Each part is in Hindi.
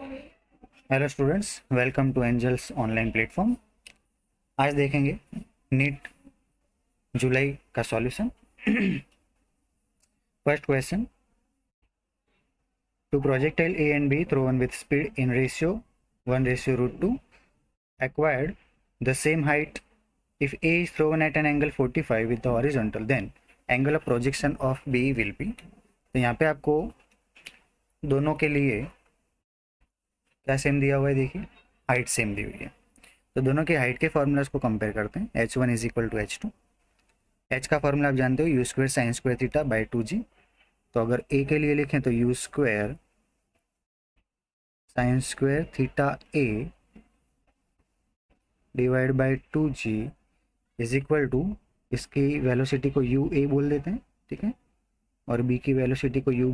Hello students, welcome to Angels online platform. आज देखेंगे नीट जुलाई का solution. First question, two projectile A and B thrown with speed in ratio 1:√2 acquired the same height. If A is thrown at an angle 45 with the horizontal, then angle of projection of B will be। तो यहाँ पे आपको दोनों के लिए क्या सेम दिया हुआ है, देखिए हाइट सेम दी हुई है। तो दोनों की हाइट के फॉर्मूलाज को कंपेयर करते हैं। h1 is equal to h2। h का फॉर्मूला आप जानते हो, u square sine square theta by 2g। तो अगर a के लिए लिखें तो u square sine square theta a divide by 2g is equal to, इसकी वेलोसिटी को यू ए बोल देते हैं, ठीक है, और b की वेलोसिटी को u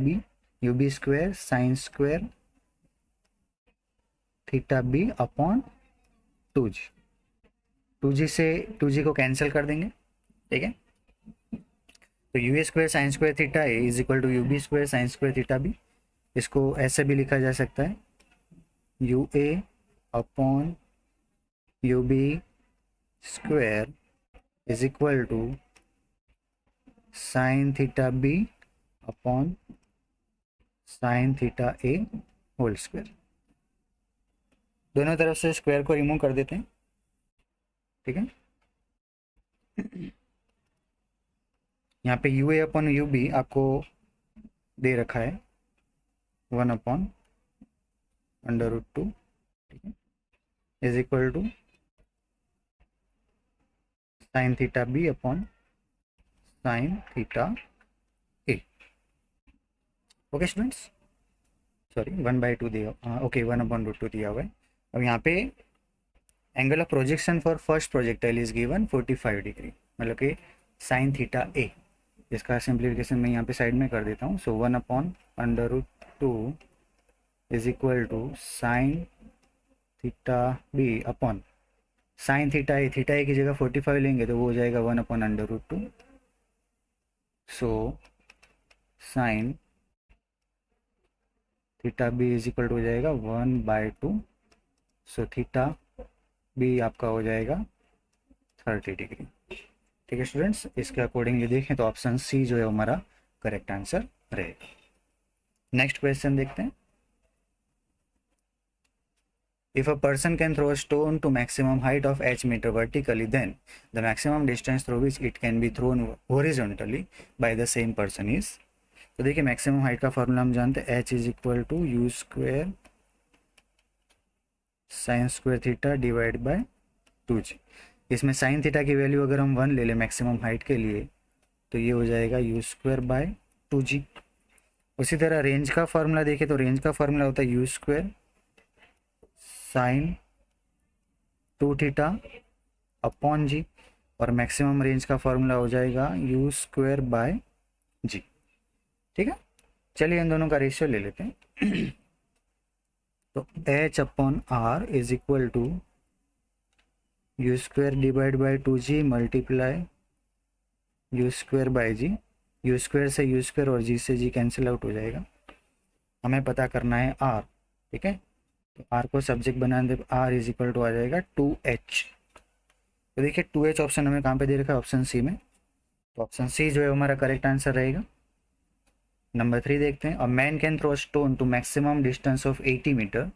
b square sine square theta b upon 2g। 2g से 2g को कैंसिल कर देंगे, ठीक है। तो u a square sine square theta a is equal to u b square sine square theta b. इसको ऐसे भी लिखा जा सकता है, u a upon u b square is equal to sine theta B upon sine theta a whole square. दोनों तरफ से स्क्वायर को रिमूव कर देते हैं, ठीक है। यहाँ पे u a upon u b आपको दे रखा है 1/√2, ठीक है, is equal to sine theta B upon sine theta a. Okay students, sorry 1/2 दिया, ओके 1/√2 दिया हुआ है। अब यहाँ पे angle of projection for first projectile is given 45 degree, मतलब कि साइन थीटा ए। जिसका सिंप्लीफिकेशन मैं यहाँ पे साइड में कर देता हूँ। So 1/√2 is equal to sine theta B upon sine theta A की जगह 45 लेंगे तो वो हो जाएगा 1/√2। So sine theta B is equal to हो जाएगा 1/2। सो थीटा बी आपका हो जाएगा 30 डिग्री, ठीक है स्टूडेंट्स। इसके अकॉर्डिंगली देखें तो ऑप्शन सी जो है हमारा करेक्ट आंसर रहेगा। नेक्स्ट क्वेश्चन देखते हैं। If a person can throw a stone to maximum height of h meter vertically, then the maximum distance through which it can be thrown horizontally by the same person is। तो देखिए मैक्सिमम हाइट का फॉर्मूला हम जानते हैं, h is equal to u square sine square theta divide by 2g। इसमें साइन थीटा की वैल्यू अगर हम 1 ले लें मैक्सिमम हाइट के लिए तो ये हो जाएगा यू स्क्वायर बाय 2g। उसी तरह रेंज का फॉर्मूला देखें तो रेंज का फॉर्मूला होता है u square sine 2 theta upon g, और मैक्सिमम रेंज का फॉर्मूला हो जाएगा यू स्क्वायर बाय जी, ठीक है। चलिए इन दोनों का रेशियो ले लेते हैं। तो h upon r is equal to u square divide by 2g multiply u square by g. U square से यू स्क्वायर और जी से जी कैंसिल आउट हो जाएगा। हमें पता करना है आर, ठीक है। तो आर को सब्जेक्ट बना दे, आर इज इक्वल टू आ जाएगा 2h। तो देखिए 2h ऑप्शन हमें कहाँ पे दे रखा है, ऑप्शन सी में। तो ऑप्शन सी जो है हमारा करेक्ट आंसर रहेगा। नंबर 3 देखते हैं। A man can throw stone to maximum distance of 80 metre,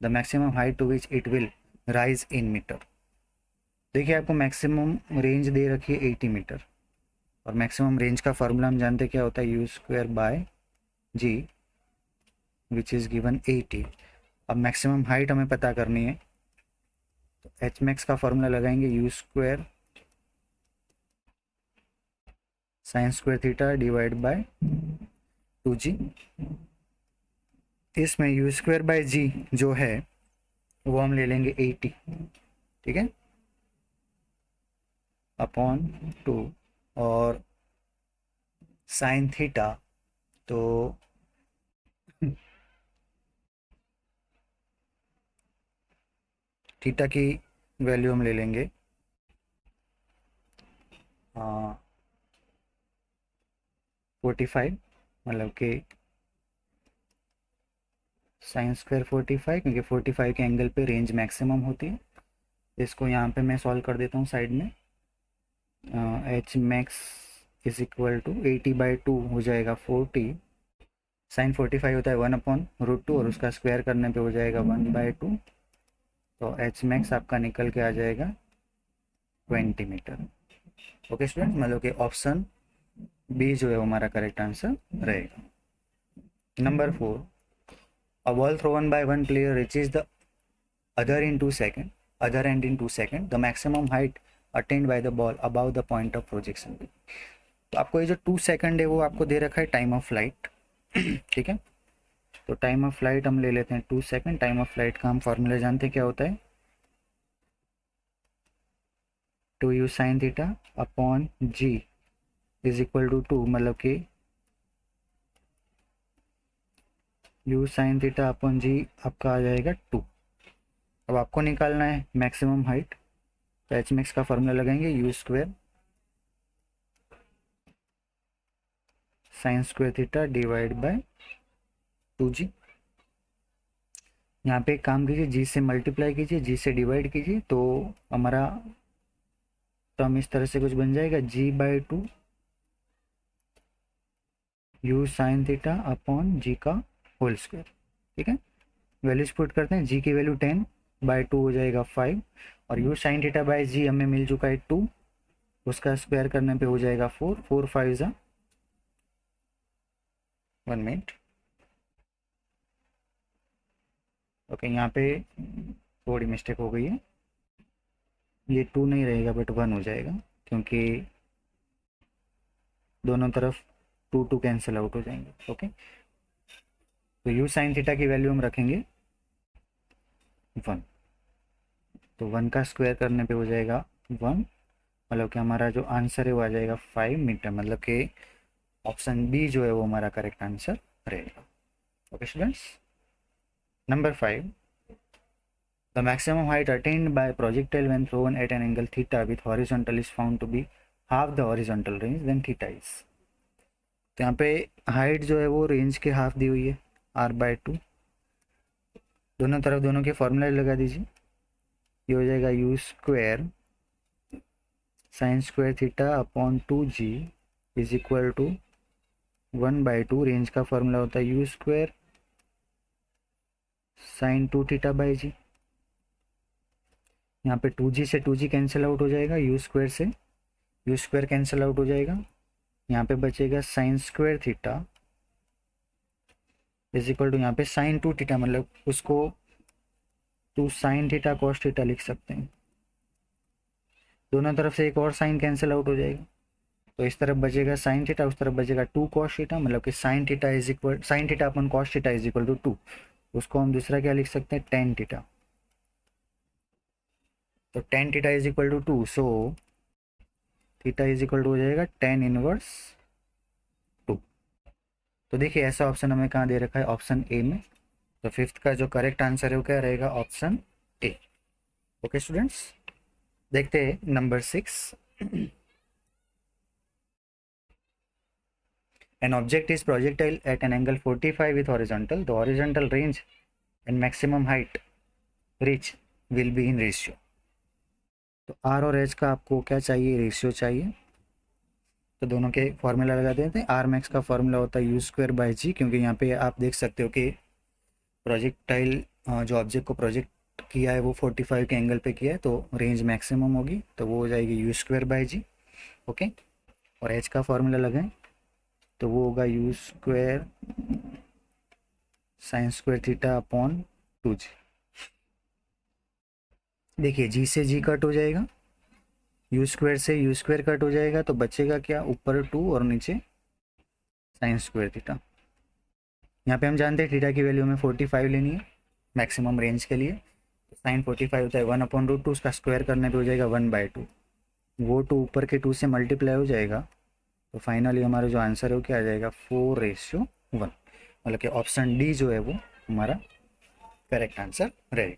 the maximum height to which it will rise in metre. देखिए आपको मैक्सिमम रेंज दे रखी है 80 मीटर, और मैक्सिमम रेंज का फॉर्मूला हम जानते हैं क्या होता है, u square by g which is given 80। अब मैक्सिमम हाइट हमें पता करनी है, तो एच मैक्स का फॉर्मूला लगाएंगे u square sine square theta divide by 2g। इसमें यू स्क्वायर बाय जी जो है वो हम ले लेंगे 80, ठीक है, अपॉन 2, और साइन थीटा तो थीटा की वैल्यू हम ले लेंगे 45, मतलब कि साइन स्क्वायर 45, क्योंकि 45 के एंगल पे रेंज मैक्सिमम होती है। इसको यहाँ पे मैं सॉल्व कर देता हूँ साइड में। H max is equal to 80/2 हो जाएगा 40। साइन 45 होता है 1/√2 और उसका स्क्वायर करने पे हो जाएगा 1/2। तो एच मैक्स आपका निकल के आ जाएगा 20 मीटर। ओके स्टूडेंट, मतलब कि ऑप्शन बी जो है वो हमारा करेक्ट आंसर रहेगा। Number 4, a ball thrown by one player reaches the other in 2 seconds, other end in 2 seconds, the maximum height attained by the ball above the point of projection। तो आपको ये जो 2 सेकंड है वो आपको दे रखा है टाइम ऑफ फ्लाइट। ठीक है, तो टाइम ऑफ फ्लाइट हम ले लेते हैं 2 सेकंड। टाइम ऑफ फ्लाइट का हम फॉर्मूला जानते हैं क्या होता है, 2u sin theta upon g is equal to 2, मतलब कि u sin theta upon g आपका आ जाएगा 2। अब आपको निकालना है मैक्सिमम हाइट, तो एच मैक्स का फॉर्मूला लगाएंगे u square sine square theta divide by 2g। यहाँ पे एक काम कीजिए, जी से मल्टीप्लाई कीजिए, जी से डिवाइड कीजिए, तो हमारा टर्म इस तरह से कुछ बन जाएगा g/2 u sine theta upon g का होल स्क्वायर। ठीक है, वैल्यूज पुट करते हैं, जी की वैल्यू 10/2 हो जाएगा 5, और u साइन थीटा बाय जी हमें मिल चुका है 2, उसका स्क्वायर करने पे हो जाएगा 4, 4 5 जा 1 मिनट। ओके, यहाँ पे थोड़ी मिस्टेक हो गई है, ये 2 नहीं रहेगा बट 1 हो जाएगा, क्योंकि दोनों तरफ 2 2 कैंसिल आउट हो जाएंगे। ओके, तो u साइन थीटा की वैल्यू हम रखेंगे 1, तो 1 का स्क्वायर करने पे हो जाएगा 1, मतलब कि हमारा जो आंसर है वो आ जाएगा 5 मीटर, मतलब कि ऑप्शन बी जो है वो हमारा करेक्ट आंसर रहेगा। Okay students, number 5, the maximum height attained by projectile when thrown at an angle theta with horizontal is found to be half the horizontal range then theta is. तो यहाँ पे हाइट जो है वो रेंज के हाफ दी हुई है r/2। दोनों तरफ दोनों के फॉर्मूला लगा दीजिए, ये हो जाएगा u square sine square theta upon 2g is equal to 1/2। Range का फॉर्मूला होता है u square sine 2 theta by g. यहाँ पे 2g से 2g कैंसिल आउट हो जाएगा, यू स्क्वायर से यू स्क्वायर कैंसिल आउट हो जाएगा, यहाँ पे बचेगा sine square theta is equal to, यहाँ पे साइन 2 थीटा मतलब उसको 2 साइन थीटा कॉस थीटा लिख सकते हैं। दोनों तरफ से एक और साइन कैंसिल आउट हो जाएगा, तो इस तरफ बचेगा साइन थीटा, उस तरफ बचेगा 2 कॉस थीटा, मतलब कि sine theta is equal sine theta upon cos theta is equal to 2। उसको हम दूसरा क्या लिख सकते हैं, टेन थीटा। तो tan theta is equal to 2, so theta is equal to हो जाएगा टेन इनवर्स 2। तो देखिए ऐसा ऑप्शन हमें कहाँ दे रखा है, ऑप्शन ए में। तो फिफ्थ का जो करेक्ट आंसर है वो क्या रहेगा, ऑप्शन ए। ओके स्टूडेंट्स, देखते हैं number 6। An object is projectile at an angle 45 with horizontal. The horizontal range and maximum height reach will be in ratio. तो R और H का आपको क्या चाहिए, रेशियो चाहिए। तो दोनों के फॉर्मूला लगा देते हैं। आर मैक्स का फॉर्मूला होता है यू स्क्वायर बाई जी, क्योंकि यहाँ पे आप देख सकते हो कि प्रोजेक्टाइल जो ऑब्जेक्ट को प्रोजेक्ट किया है वो 45 के एंगल पे किया है, तो रेंज मैक्सिमम होगी, तो वो हो जाएगी u square by g. Okay, और H का फॉर्मूला लगाएं तो वो होगा u square sine square theta upon 2g। देखिए जी से जी कट हो जाएगा, यू स्क्वायर से यू स्क्वायर कट हो जाएगा, तो बचेगा क्या, ऊपर 2 और नीचे साइन स्क्वायर थीटा। यहाँ पे हम जानते हैं थीटा की वैल्यू हमें 45 लेनी है मैक्सिमम रेंज के लिए। साइन 45 होता है 1/√2, उसका स्क्वायर करने पे हो जाएगा 1/2। वो 2 ऊपर के 2 से मल्टीप्लाई हो जाएगा, तो फाइनली हमारा जो आंसर है वो क्या आ जाएगा, 4:1, मतलब कि ऑप्शन डी जो है वो हमारा करेक्ट आंसर रहेगा।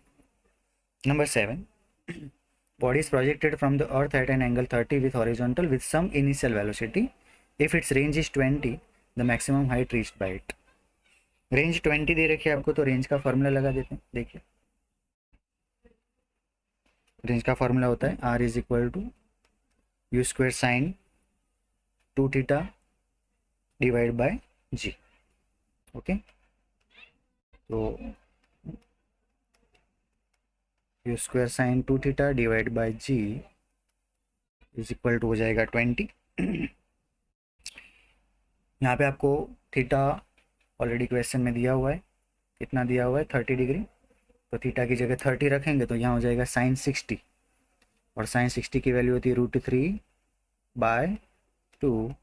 Number 7, body is projected from the earth at an angle 30 with horizontal with some initial velocity. If its range is 20, the maximum height reached by it. Range 20 दे रखी है आपको, तो रेंज का फॉर्मूला लगा देते हैं। देखिए रेंज का फॉर्मूला होता है R is equal to u square sine 2 theta divide by g. Okay, तो u square sine 2 theta divide by g is equal to हो जाएगा 20। यहाँ पे आपको थीटा ऑलरेडी क्वेश्चन में दिया हुआ है, कितना दिया हुआ है 30 डिग्री, तो थीटा की जगह 30 रखेंगे तो यहाँ हो जाएगा साइन 60, और साइन 60 की वैल्यू होती है √3/2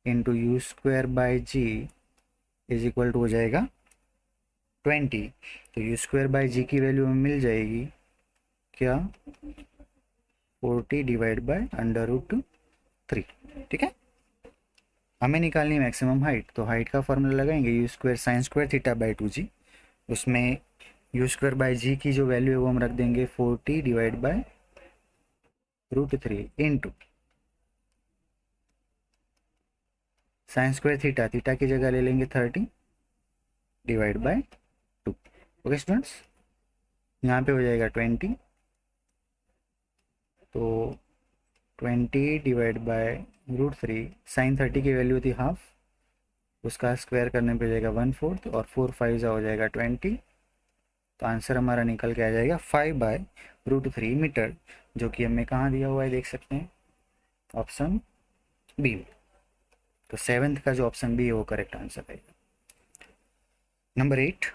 into u square by g is equal to हो जाएगा 20। तो यू स्क्वायर बाय जी की वैल्यू हमें मिल जाएगी क्या 40 डिवाइड बाय √3। ठीक है, हमें निकालनी है मैक्सिमम हाइट, तो हाइट का फॉर्मूला लगाएंगे u square sine square theta by 2g। उसमें यू स्क्वायर बाय जी की जो वैल्यू है वो हम रख देंगे 40 divide by √3 into sine square theta, theta की जगह ले लेंगे 30 डिवाइड बाय 2। ओके स्टूडेंट्स, यहाँ पे हो जाएगा 20, तो 20 डिवाइड बाय √3, साइन 30 की वैल्यू थी हाफ, उसका स्क्वायर करने पे हो जाएगा 1/4, और 4 5 हो जाएगा 20। तो आंसर हमारा निकल के आ जाएगा 5/√3 मीटर, जो कि हमें कहाँ दिया हुआ है देख सकते हैं, ऑप्शन बी में। तो 7th का जो ऑप्शन बी है वो करेक्ट आंसर है। Number 8,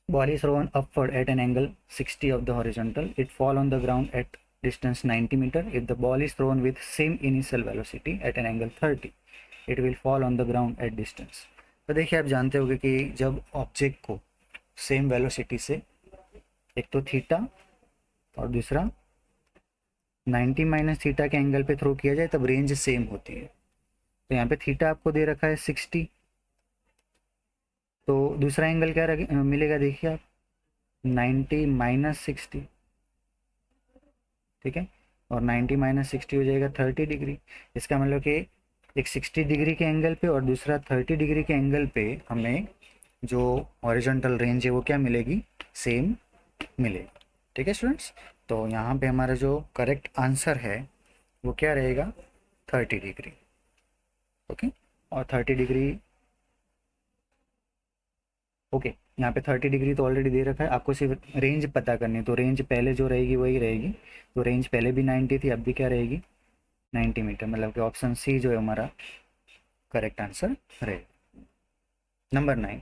ball is thrown upward at an angle 60 of the horizontal. It fall on the ground at distance 90 meter. If the ball is thrown with same initial velocity at an angle 30, it will fall on the ground at distance. तो देखिए आप जानते होंगे कि जब ऑब्जेक्ट को सेम वेलोसिटी से, एक तो थीटा और दूसरा 90 माइनस थीटा के एंगल पे थ्रो किया जाए तब रेंज सेम होती है। तो यहाँ पे थीटा आपको दे रखा है 60, तो दूसरा एंगल क्या मिलेगा देखिए आप 90 माइनस 60, ठीक है, और 90 माइनस 60 हो जाएगा 30 डिग्री। इसका मतलब कि एक 60 डिग्री के एंगल पे और दूसरा 30 डिग्री के एंगल पे हमें जो हॉरिजॉन्टल रेंज है वो क्या मिलेगी, सेम मिलेगी। ठीक है स्टूडेंट्स, तो यहाँ पे हमारा जो करेक्ट आंसर है वो क्या रहेगा 30 डिग्री। ओके, और 30 डिग्री, ओके, यहाँ पे 30 डिग्री तो ऑलरेडी दे रखा है, आपको सिर्फ रेंज पता करनी है। तो रेंज पहले जो रहेगी वही रहेगी, तो रेंज पहले भी 90 थी, अब भी क्या रहेगी 90 मीटर, मतलब कि ऑप्शन सी जो है हमारा करेक्ट आंसर रहेगा। Number 9,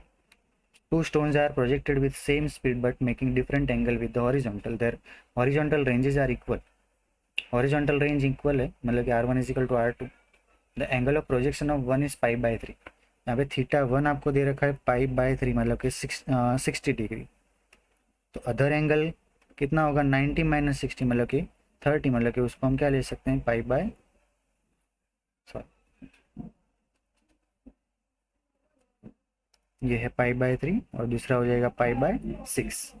two stones are projected with same speed but making different angle with the horizontal. Their horizontal ranges are equal. Horizontal range equal है, मतलब कि R1 is equal to R2. The angle of projection of one is π/3. यहाँ पे थीटा 1 आपको दे रखा है π/3, मतलब कि 60 डिग्री। तो अदर एंगल कितना होगा 90 माइनस 60, मतलब कि 30, मतलब कि उसको हम क्या ले सकते हैं ये है π/3 और दूसरा हो जाएगा π/6।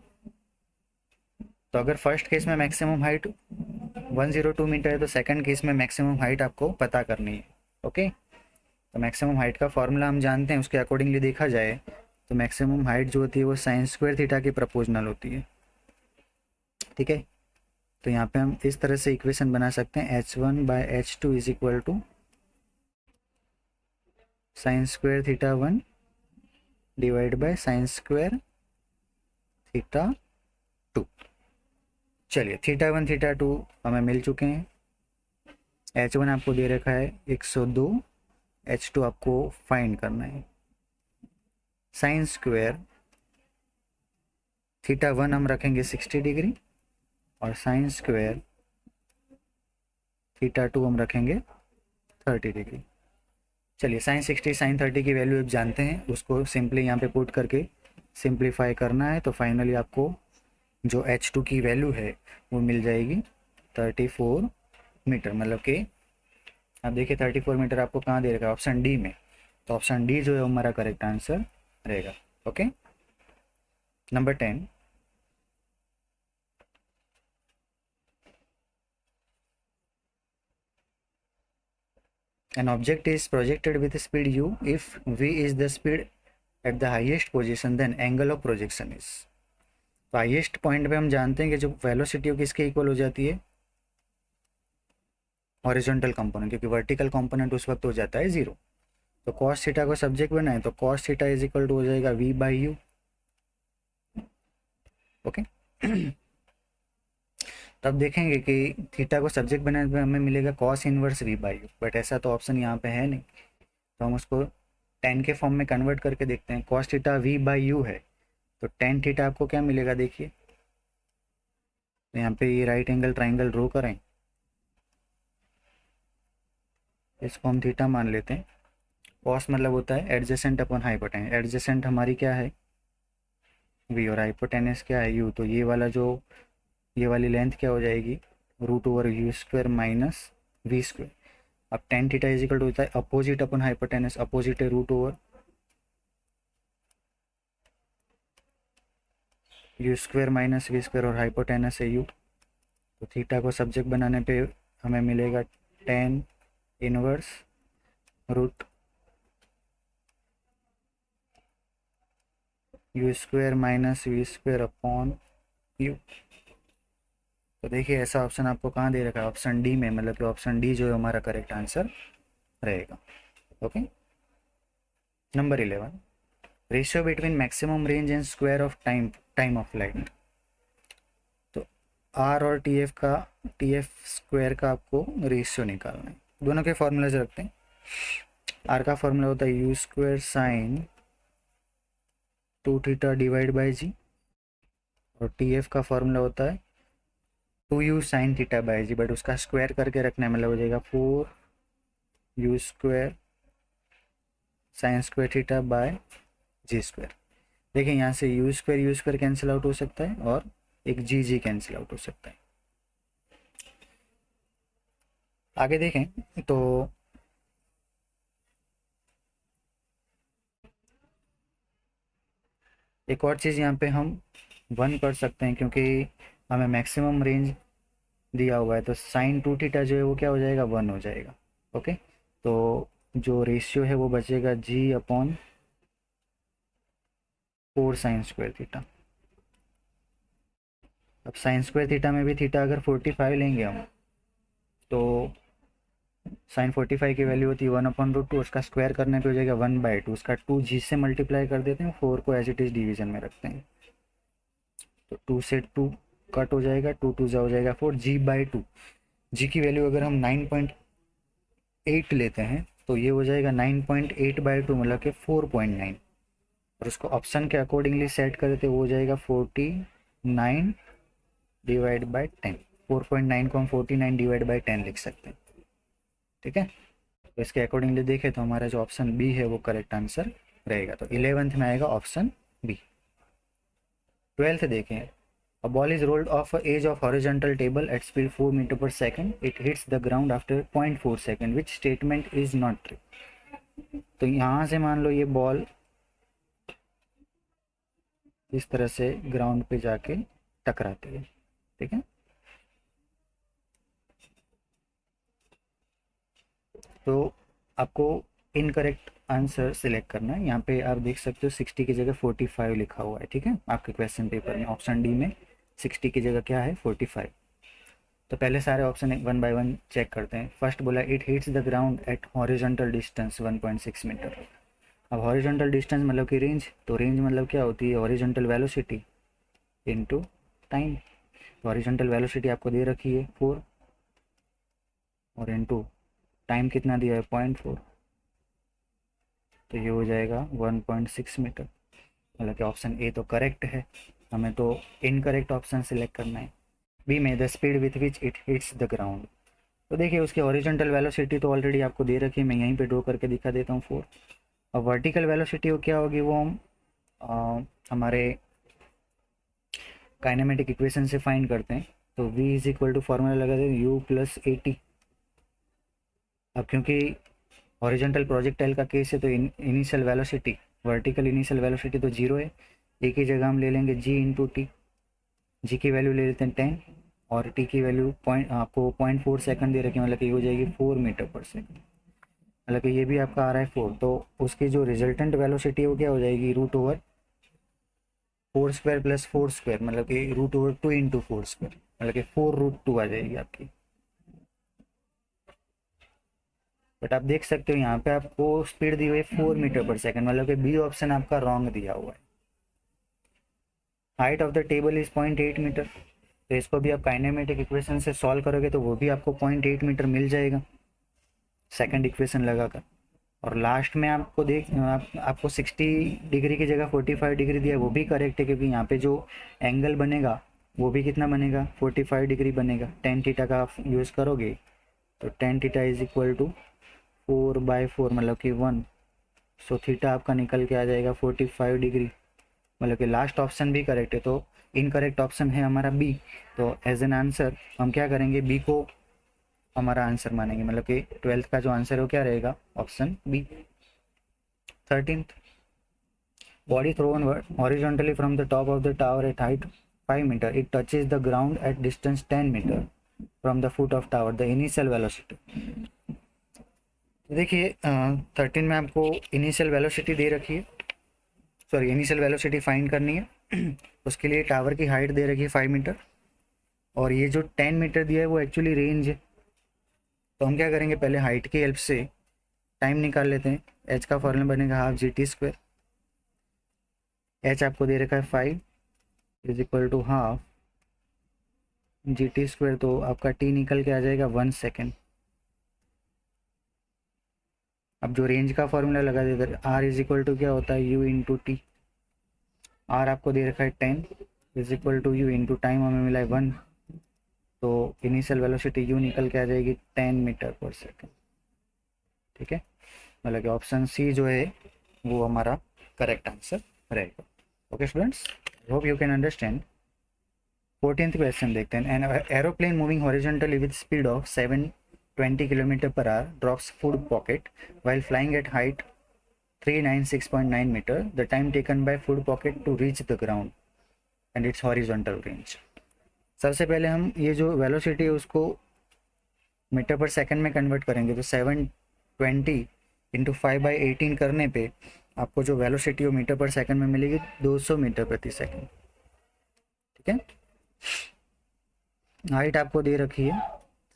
तो अगर फर्स्ट केस में मैक्सिमम हाइट 102 मीटर है तो सेकंड केस में मैक्सिमम हाइट आपको पता करनी है। ओके, तो मैक्सिमम हाइट का फॉर्मूला हम जानते हैं, उसके अकॉर्डिंगली देखा जाए तो मैक्सिमम हाइट जो होती है वो साइन स्क्वायर थीटा की प्रपोजनल होती है। ठीक है, तो यहाँ पे हम इस तरह से इक्वेशन बना सकते हैं h1/h2 is equal to sine square theta 1 divide by sine square theta 2। चलिए थीटा 1 थीटा 2 हमें मिल चुके हैं। h1 आपको दे रखा है 102, h2 आपको फाइंड करना है। साइन स्क्वायर थीटा 1 हम रखेंगे 60 डिग्री और साइन स्क्वायर थीटा 2 हम रखेंगे 30 डिग्री। चलिए साइन 60 साइन 30 की वैल्यू आप जानते हैं, उसको सिंपली यहाँ पे पुट करके सिंप्लीफाई करना है, तो फाइनली आपको जो h2 की वैल्यू है वो मिल जाएगी 34 मीटर, मतलब कि आप देखिए 34 मीटर आपको कहाँ दे रखा है, ऑप्शन डी में। तो ऑप्शन डी जो है हमारा करेक्ट आंसर रहेगा। Okay, number 10, an object is projected with speed u if v is the speed at the highest position then angle of projection is. तो हाईएस्ट पॉइंट पे हम जानते हैं कि जो वेलोसिटी किसके इक्वल हो जाती है, हॉरिजॉन्टल कंपोनेंट, क्योंकि वर्टिकल कंपोनेंट उस वक्त हो जाता है 0। तो कॉस थीटा को सब्जेक्ट बनाए तो cos theta is equal to हो जाएगा v बाई यू। ओके। तब देखेंगे कि थीटा को सब्जेक्ट बनाने पे हमें मिलेगा cos inverse v by you, but ऐसा तो ऑप्शन यहाँ पे है नहीं, तो हम उसको टेन के फॉर्म में कन्वर्ट करके देखते हैं। Cos theta v by you है, तो टेन थीटा आपको क्या मिलेगा देखिए, तो यहाँ पे ये राइट एंगल ट्राइंगल ड्रॉ करें, इसको हम थीटा मान लेते हैं। कॉस मतलब होता है एडजेसेंट अपॉन हाइपोटेनस, एडजेसेंट हमारी क्या है v और हाइपोटेनस क्या है u, तो ये वाला जो ये वाली लेंथ क्या हो जाएगी root over u square minus v square. अब tan theta is equal to होता है अपोजिट अपन हाइपोटेनस, अपोजिट है root over u square minus v square और हाइपोटेनस है यू। तो थीटा को सब्जेक्ट बनाने पे हमें मिलेगा tan inverse root u square minus v square upon u. तो देखिए ऐसा ऑप्शन आपको कहाँ दे रखा है, ऑप्शन डी में, मतलब कि ऑप्शन डी जो है हमारा करेक्ट आंसर रहेगा। Okay. Number 11, ratio between maximum range and square of time of light. तो आर और टी एफ स्क्वायर का आपको रेशियो निकालना है। दोनों के फॉर्मूलाज रखते हैं। आर का फॉर्मूला होता है u square sine 2 theta divide by g, और टी एफ का फॉर्मूला होता है 2u sine theta by g, but उसका स्क्वायर करके रखना है, मतलब हो जाएगा 4u square sine square theta by g square. देखिए यहाँ से यू स्क्वायर कैंसिल आउट हो सकता है और एक जी कैंसिल आउट हो सकता है। आगे देखें तो एक और चीज़ यहाँ पे हम 1 कर सकते हैं, क्योंकि हमें मैक्सिमम रेंज दिया हुआ है, तो साइन 2 थीटा जो है वो क्या हो जाएगा 1 हो जाएगा। ओके, तो जो रेशियो है वो बचेगा जी अपॉन 4 साइन स्क्वायर थीटा। अब साइन स्क्वायर थीटा में भी थीटा अगर 45 लेंगे हम, तो साइन 45 की वैल्यू होती है 1/√2, उसका स्क्वायर करने पे हो जाएगा 1/2, उसका 2 जी से मल्टीप्लाई कर देते हैं, 4 को एज इट इज़ डिवीजन में रखते हैं, तो 2 से 2 कट हो जाएगा, 2 2 जा हो जाएगा 4, g/2। जी की वैल्यू अगर हम 9.8 लेते हैं तो ये हो जाएगा 9.8/2, मतलब कि 4.9, और उसको ऑप्शन के अकॉर्डिंगली सेट करते वो हो जाएगा 49 डिवाइड बाई 10। 4.9 को हम 49 डिवाइड बाई 10 लिख सकते हैं। ठीक है, तो इसके अकॉर्डिंगली देखें तो हमारा जो ऑप्शन बी है वो करेक्ट आंसर रहेगा। तो 11th में आएगा ऑप्शन बी। 12th देखें, a ball is rolled off edge of horizontal table at speed 4 metre per second, it hits the ground after 0.4 second, which statement is not true. तो यहाँ से मान लो ये बॉल इस तरह से ग्राउंड पे जाके टकराती है। ठीक है, तो आपको इनकरेक्ट आंसर सिलेक्ट करना है। यहाँ पे आप देख सकते हो 60 की जगह 45 लिखा हुआ है। ठीक है, आपके क्वेश्चन पेपर में ऑप्शन डी में 60 की जगह क्या है 45। तो पहले सारे ऑप्शन 1 बाय 1 चेक करते हैं। फर्स्ट बोला it hits the ground at horizontal distance 1.6 metre. अब हॉरिजॉन्टल डिस्टेंस मतलब कि रेंज, तो रेंज मतलब क्या होती है हॉरिजॉन्टल वेलोसिटी इनटू टाइम। तो हॉरिजॉन्टल वेलोसिटी आपको दे रखी है 4, और इनटू टाइम कितना दिया है 0.4, तो ये हो जाएगा 1.6 मीटर, मतलब कि ऑप्शन ए तो करेक्ट है। हमें तो इनकरेक्ट ऑप्शन सिलेक्ट करना है। बी में the speed with which it hits the ground, तो देखिए उसकी हॉरिजॉन्टल वेलोसिटी तो ऑलरेडी आपको दे रखी है, मैं यहीं पे ड्रॉ करके दिखा देता हूँ 4। अब वर्टिकल वेलोसिटी वो क्या होगी, वो हम हमारे काइनेमेटिक इक्वेशन से फाइंड करते हैं। तो v is equal to formula लगा दें u प्लस ए टी। अब क्योंकि हॉरिजॉन्टल प्रोजेक्टाइल का केस है तो initial velocity, vertical initial velocity तो 0 है, ए की जगह हम ले लेंगे g इंटू टी। जी की वैल्यू ले लेते हैं 10, और टी की वैल्यू आपको 0.4 सेकंड दे रखी है, मतलब कि हो जाएगी 4 मीटर पर सेकंड। मतलब कि ये भी आपका आ रहा है 4, तो उसकी जो रिजल्टेंट वेलोसिटी है वो क्या हो जाएगी, root over 4 square plus 4 square, मतलब कि रूट ओवर 2 इंटू 4 स्क्वायर, मतलब कि 4√2 आ जाएगी आपकी। बट आप देख सकते हो यहाँ पे आपको स्पीड दी हुई है 4 मीटर पर सेकेंड, मतलब कि बी ऑप्शन आपका रॉन्ग दिया हुआ है। Height of the table is 0.8 metre, तो इसको भी आप काइनेमेटिक इक्वेशन से सॉल्व करोगे तो वो भी आपको 0.8 मीटर मिल जाएगा सेकंड इक्वेशन लगाकर। और लास्ट में आपको आपको 60 डिग्री की जगह 45 डिग्री दिया है, वो भी करेक्ट है, क्योंकि यहाँ पे जो एंगल बनेगा वो भी कितना बनेगा, 45 डिग्री बनेगा। टेन थीटा का आप यूज़ करोगे तो tan theta is equal to 4/4, मतलब कि 1। सो थीटा आपका निकल के आ जाएगा 45 डिग्री, मतलब कि लास्ट ऑप्शन भी करेक्ट है। तो इनकरेक्ट ऑप्शन है हमारा बी। तो एज एन आंसर हम क्या करेंगे, बी को हमारा आंसर मानेंगे, मतलब कि 12th का जो आंसर है वो क्या रहेगा, option B. 13th, body thrown horizontally from the top of the tower at height 5 meter, it touches the ground at distance 10 meter from the foot of tower, the initial velocity। देखिए 13 में आपको इनिशियल वेलोसिटी दे रखी है, सॉरी इनिशियल वेलोसिटी फाइंड करनी है। उसके लिए टावर की हाइट दे रखी है 5 मीटर, और ये जो 10 मीटर दिया है वो एक्चुअली रेंज है। तो हम क्या करेंगे, पहले हाइट की हेल्प से टाइम निकाल लेते हैं। एच का फॉर्मूला बनेगा हाफ GT²। एच आपको दे रखा है 5 is equal to half GT², तो आपका टी निकल के आ जाएगा 1 सेकेंड। अब जो रेंज का फॉर्मूला लगा देते, आर इज इक्वल टू क्या होता है, यू इंटू टी। आर आपको दे रखा है 10 is equal to u into time हमें मिला है 1, तो इनिशियल वेलोसिटी यू निकल के आ जाएगी 10 मीटर पर सेकेंड। ठीक है, मतलब कि ऑप्शन सी जो है वो हमारा करेक्ट आंसर रहेगा। Okay students, hope you can understand. 14th question देखते हैं। An aeroplane moving horizontally with speed of 720 km/h drops food pocket while flying at height 396.9 meter, the time taken by food pocket to reach the ground and its horizontal range। सबसे पहले हम ये जो वेलोसिटी है उसको मीटर पर सेकंड में कन्वर्ट करेंगे, तो 720 इंटू 5/18 करने पे आपको जो वेलोसिटी वो मीटर पर सेकंड में मिलेगी 200 मीटर प्रति सेकंड। ठीक है, हाइट आपको दे रखी है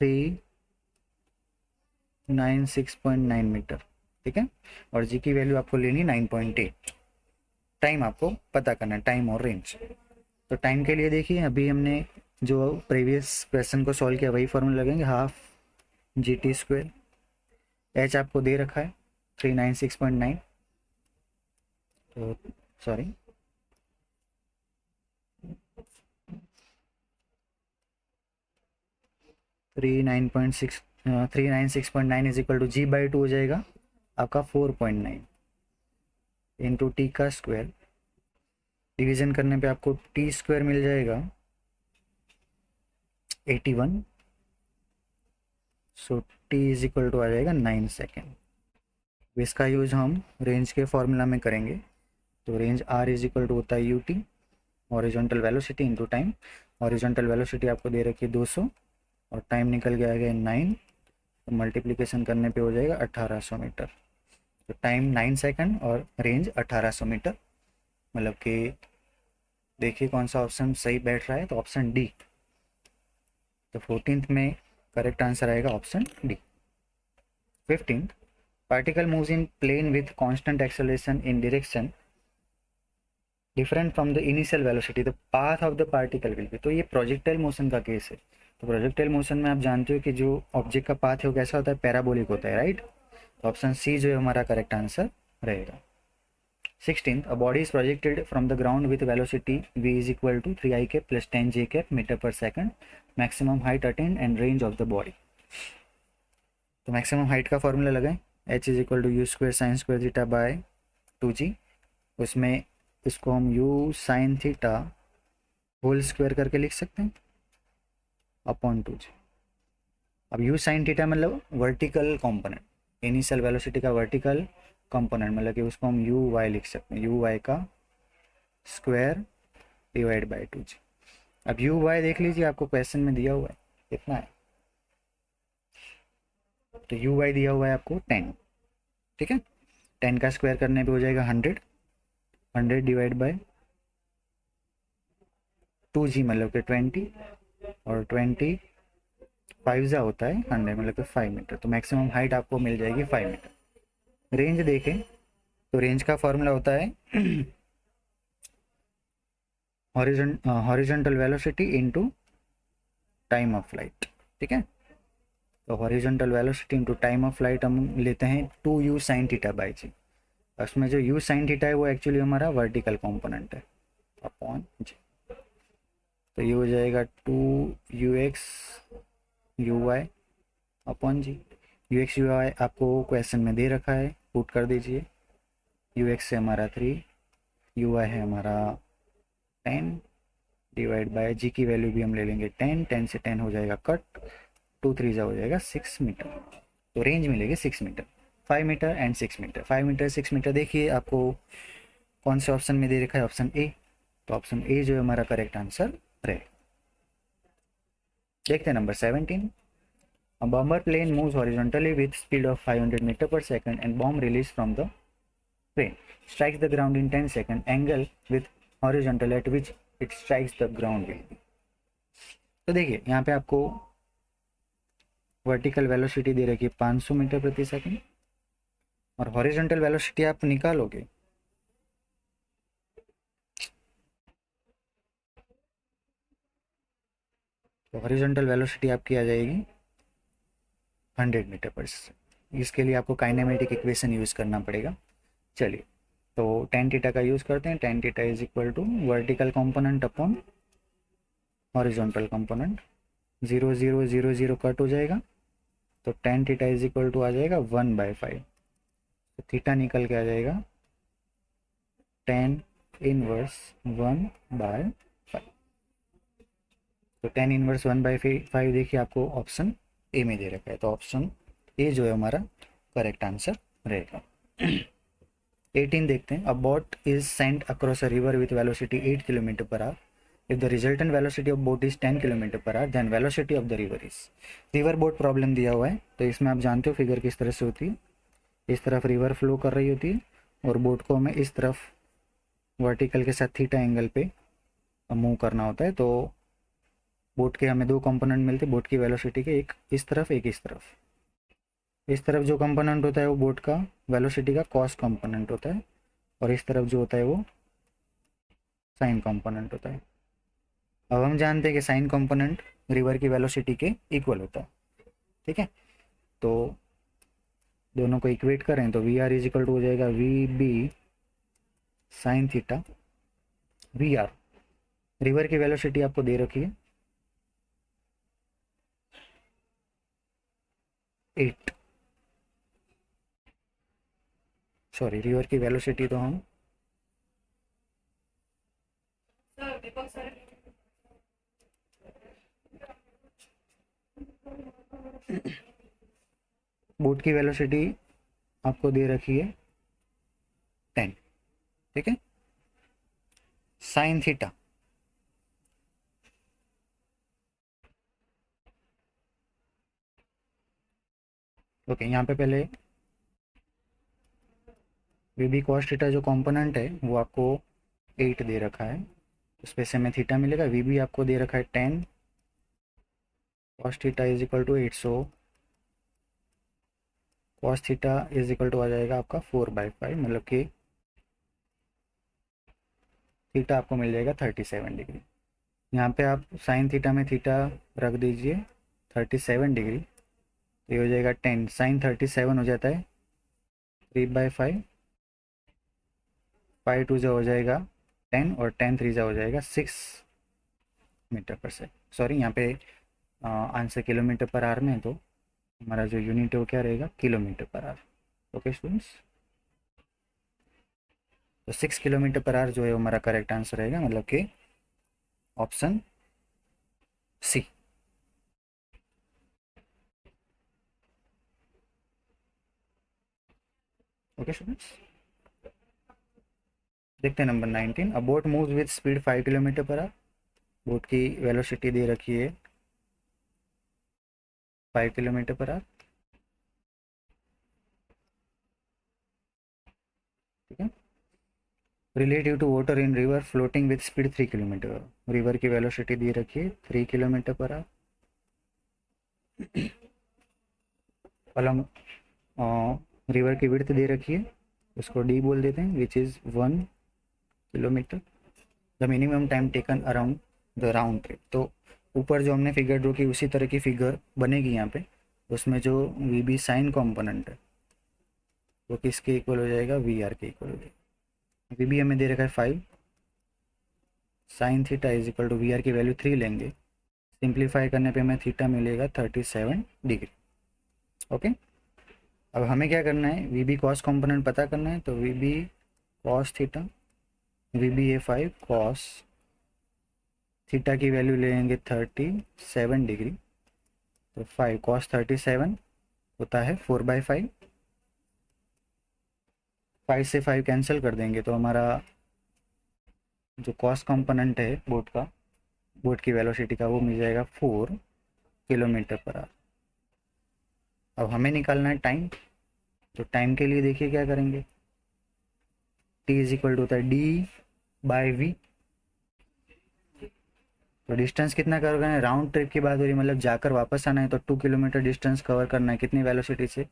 396.9 मीटर। ठीक है, और जी की वैल्यू आपको लेनी 9.8। टाइम आपको पता करना है, टाइम और रेंज। तो टाइम के लिए देखिए अभी हमने जो प्रीवियस क्वेश्चन को सॉल्व किया वही फॉर्मूला लगेंगे, हाफ GT²। एच आपको दे रखा है 396.9, तो sorry 396.9 is equal to G/2 हो जाएगा आपका 4.9 इंटू टी का स्क्वायर। डिवीजन करने पे आपको T² मिल जाएगा 81, सो T इज इक्वल टू आ जाएगा 9 सेकेंड। इसका यूज हम रेंज के फॉर्मूला में करेंगे। तो range R is equal to होता है UT, horizontal velocity into time. Horizontal velocity आपको दे रखी है 200 और टाइम निकल के आ गया 9, तो मल्टीप्लिकेशन करने पे हो जाएगा 1800 मीटर। तो टाइम 9 सेकंड और रेंज 1800 मीटर, मतलब कि देखिए कौन सा ऑप्शन सही बैठ रहा है, तो ऑप्शन डी। तो 14th में करेक्ट आंसर आएगा option D. 15th, particle moves in plane with constant acceleration in direction different from the initial velocity, the path of the particle will be. तो ये प्रोजेक्टाइल मोशन का केस है। तो प्रोजेक्टाइल मोशन में आप जानते हो कि जो ऑब्जेक्ट का पाथ है वो कैसा होता है, पैराबोलिक होता है, राइट। तो ऑप्शन सी जो है हमारा करेक्ट आंसर रहेगा। 16th, a body is projected from the ground with velocity v is equal to 3i cap plus 10j cap meter per second, maximum height attained and range of the body। तो मैक्सिमम हाइट का फॉर्मूला लगाएं, h is equal to u square sine square theta by 2g। उसमें इसको हम u sine theta whole square करके लिख सकते हैं अपॉन 2g। अब u साइन थीटा मतलब वर्टिकल कंपोनेंट, इनिशियल वेलोसिटी का वर्टिकल कंपोनेंट, मतलब कि उसको हम यू वाई लिख सकते हैं, यू वाई का स्क्वायर डिवाइड बाय 2g। अब यू वाई देख लीजिए आपको क्वेश्चन में दिया हुआ है कितना है, तो यू वाई दिया हुआ है आपको 10। ठीक है। 10 का स्क्वायर करने पे हो जाएगा 100, 100 डिवाइड बाय 2g मतलब कि 20, और 20 5 जा होता है 100 मतलब कि 5 मीटर। तो मैक्सिमम हाइट आपको मिल जाएगी 5 मीटर। रेंज देखें तो रेंज का फॉर्मूला होता है horizontal velocity into time of flight. ठीक है, तो horizontal velocity into time of flight हम लेते हैं 2u sin थीटा बाई जी। उसमें जो u sin थीटा है वो एक्चुअली हमारा वर्टिकल कंपोनेंट है अपॉन जी। तो ये हो जाएगा 2ux uy अपॉन जी। ux uy आपको क्वेश्चन में दे रखा है, पुट कर दीजिए। ux से हमारा 3, uy है हमारा 10 डिवाइड बाय जी की वैल्यू भी हम ले लेंगे 10, 10 से 10 हो जाएगा कट, 2 3 जा हो जाएगा 6 मीटर। तो रेंज मिलेगी 6 metre, 5 metre and 6 metre. 5 metre 6 metre देखिए आपको कौन से ऑप्शन में दे रखा है, ऑप्शन ए। तो ऑप्शन ए जो है हमारा करेक्ट आंसर रहे। देखते हैं number 17। A bomber plane moves horizontally with speed of 500 meter per second and bomb released from the plane strikes the ground in 10 second angle with horizontal at which it strikes the ground will be। तो देखिए यहाँ पे आपको वर्टिकल वेलोसिटी दे रखी है 500 मीटर प्रति सेकंड, और हॉरिजॉन्टल वेलोसिटी आप निकालोगे तो हॉरिजॉन्टल वेलोसिटी आपकी आ जाएगी 100 मीटर पर सेकंड। इसके लिए आपको काइनेमेटिक इक्वेशन यूज़ करना पड़ेगा। चलिए तो टेन थीटा का यूज़ करते हैं। Tan theta is equal to vertical component upon horizontal component. 0 0 0 0 cut हो जाएगा, तो tan theta is equal to आ जाएगा 1/5। तो थीटा निकल के आ जाएगा 10 इनवर्स 1/5। तो 10 इनवर्स 1/5 देखिए आपको ऑप्शन ए में दे रखा है, तो ऑप्शन ए जो है हमारा करेक्ट आंसर रहेगा। 18 देखते हैं। A boat is sent across a river with velocity 8 kilometre per hour. If the resultant velocity of boat is 10 kilometre per hour then velocity of the river is. River boat problem दिया हुआ है, तो इसमें आप जानते हो फिगर किस तरह से होती है। इस तरफ रिवर फ्लो कर रही होती है और बोट को हमें इस तरफ वर्टिकल के साथ थीटा एंगल पे मूव करना होता है। तो बोट के हमें दो कंपोनेंट मिलते हैं बोट की वेलोसिटी के, एक इस तरफ एक इस तरफ। इस तरफ जो कंपोनेंट होता है वो बोट का वेलोसिटी का कॉस कंपोनेंट होता है, और इस तरफ जो होता है वो साइन कंपोनेंट होता है। अब हम जानते हैं कि साइन कंपोनेंट रिवर की वेलोसिटी के इक्वल होता है। ठीक है, तो दोनों को इक्वेट करें तो v r is equal to हो जाएगा v b sine theta. V r river की वेलोसिटी आपको दे रखी है 8, सॉरी रिवर की वेलोसिटी तो हम बोट की वेलोसिटी आपको दे रखी है 10। ठीक है, साइन थीटा ओके यहाँ पे पहले वी बी कॉस थीटा जो कंपोनेंट है वो आपको 8 दे रखा है, उस पे से हमें थीटा मिलेगा। वी बी आपको दे रखा है 10, cos theta is equal to 8, so cos theta is equal to आ जाएगा आपका 4/5, मतलब कि थीटा आपको मिल जाएगा 37 डिग्री। यहाँ पे आप साइन थीटा में थीटा रख दीजिए 37 डिग्री, तो ये हो जाएगा 10 साइन 37 हो जाता है 3/5, 5 2 जो हो जाएगा 10 और 10 3 जो हो जाएगा 6 मीटर पर सेकंड। सॉरी यहाँ पे आंसर किलोमीटर पर आवर में है, तो हमारा जो यूनिट है वो क्या रहेगा, kilometre per our. Okay students, तो 6 किलोमीटर पर आवर जो है हमारा करेक्ट आंसर रहेगा, मतलब कि ऑप्शन सी। ओके स्टूडेंट्स, देखते हैं number 19। A boat moves with speed 5 kilometre per hour. Boat की वेलोसिटी दे रखी है 5 किलोमीटर पर आवर। ठीक है। Relative to water in river floating with speed 3 kilometre, river की वेलोसिटी दी रखी है 3 किलोमीटर पर आवर। रिवर की विड्थ दे रखी है, उसको डी बोल देते हैं, which is 1 kilometre. The minimum time taken around the round trip. तो ऊपर जो हमने फिगर ड्रॉ की उसी तरह की फिगर बनेगी यहाँ पे। उसमें जो वी बी साइन कॉम्पोनेंट है वो किसके इक्वल हो जाएगा, वी आर के इक्वल हो जाएगा। वी बी हमें दे रखा है 5, sine theta is equal to V R की वैल्यू 3 लेंगे, सिंप्लीफाई करने पे हमें थीटा मिलेगा 37 डिग्री। ओके, अब हमें क्या करना है, वी बी कॉस कॉम्पोनेंट पता करना है। तो V B cos theta, V B A 5 cos theta की वैल्यू लेंगे 37 डिग्री। तो 5 कॉस 37 होता है 4/5। 5 से 5 कैंसिल कर देंगे तो हमारा जो कॉस कंपोनेंट है बोट की वेलोसिटी का, वो मिल जाएगा 4 किलोमीटर पर आवर। अब हमें निकालना है टाइम। तो टाइम के लिए देखिए क्या करेंगे, टी इज इक्वल टू होता है डी बाई वी। तो डिस्टेंस कितना कवर करना है, राउंड ट्रिप की बात हो रही है, मतलब जाकर वापस आना है। तो 2 किलोमीटर डिस्टेंस कवर करना है कितनी वेलोसिटी से,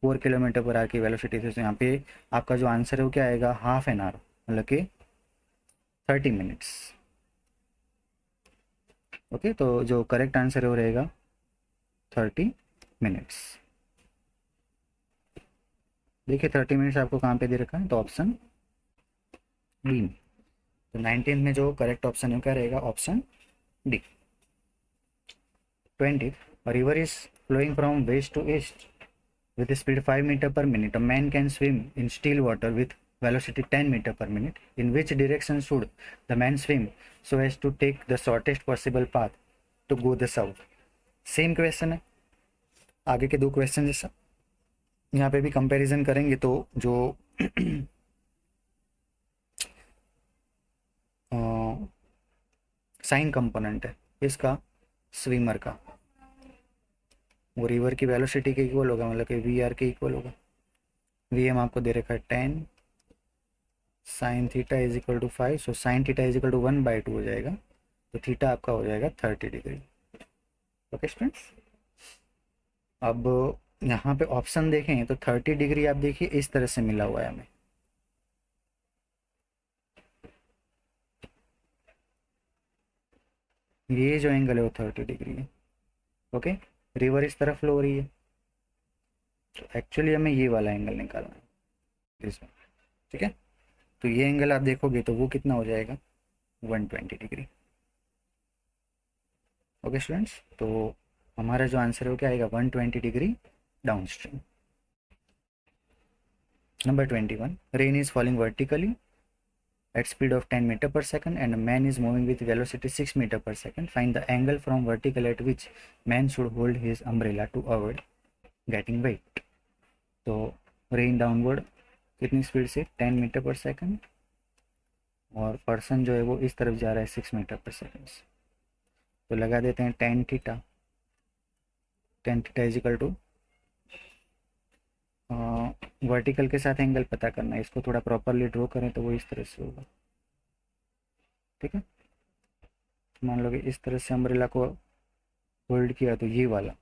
4 किलोमीटर पर आवर की वेलोसिटी से। तो यहाँ पे आपका जो आंसर है वो क्या आएगा, हाफ एन आवर, मतलब कि 30 मिनट्स। ओके, तो जो करेक्ट आंसर है वो रहेगा 30 मिनट्स। देखिए 30 मिनट्स आपको कहाँ पे दे रखा है, तो ऑप्शन बी में। तो 19 में जो करेक्ट ऑप्शन है क्या रहेगा, option D. 20, a river is flowing from west to east with a speed 5 meter per minute. A man can swim in still water with velocity 10 meter per minute. In which direction should the man swim so as to take the shortest possible path to go the south? Same question है, आगे के 2 क्वेश्चन जैसा। यहाँ पे भी कंपैरिजन करेंगे तो जो साइन कंपोनेंट है इसका, स्विमर का, वो रिवर की वेलोसिटी के इक्वल होगा, मतलब कि वी आर के इक्वल होगा। वी एम आपको दे रखा है 10, sine theta is equal to 5, so sine theta is equal to 1/2 हो जाएगा। तो थीटा आपका हो जाएगा 30 डिग्री। ओके स्टूडेंट्स, अब यहाँ पे ऑप्शन देखें तो 30 डिग्री आप देखिए इस तरह से मिला हुआ है हमें। ये जो एंगल है वो 30 डिग्री है। ओके, रिवर इस तरफ फ्लो हो रही है, तो एक्चुअली हमें ये वाला एंगल निकालना है इसमें। ठीक है, तो ये एंगल आप देखोगे तो वो कितना हो जाएगा, 120 डिग्री। ओके स्टूडेंट्स, तो हमारा जो आंसर है वो क्या आएगा, 120 degree down stream. Number 21, rain is falling vertically at speed of 10 meter per second and a man is moving with velocity 6 meter per second. Find the angle from vertical at which man should hold his umbrella to avoid getting wet. तो रेन डाउनवर्ड कितनी स्पीड से, 10 मीटर पर सेकंड, और पर्सन जो है वो इस तरफ जा रहा है 6 मीटर पर सेकंड से। तो लगा देते हैं tan theta. Tan theta is equal to, vertical के साथ एंगल पता करना है, इसको थोड़ा प्रॉपरली ड्रॉ करें तो वो इस तरह से होगा। ठीक है, मान लो कि इस तरह से अम्ब्रेला को होल्ड किया तो ये वाला,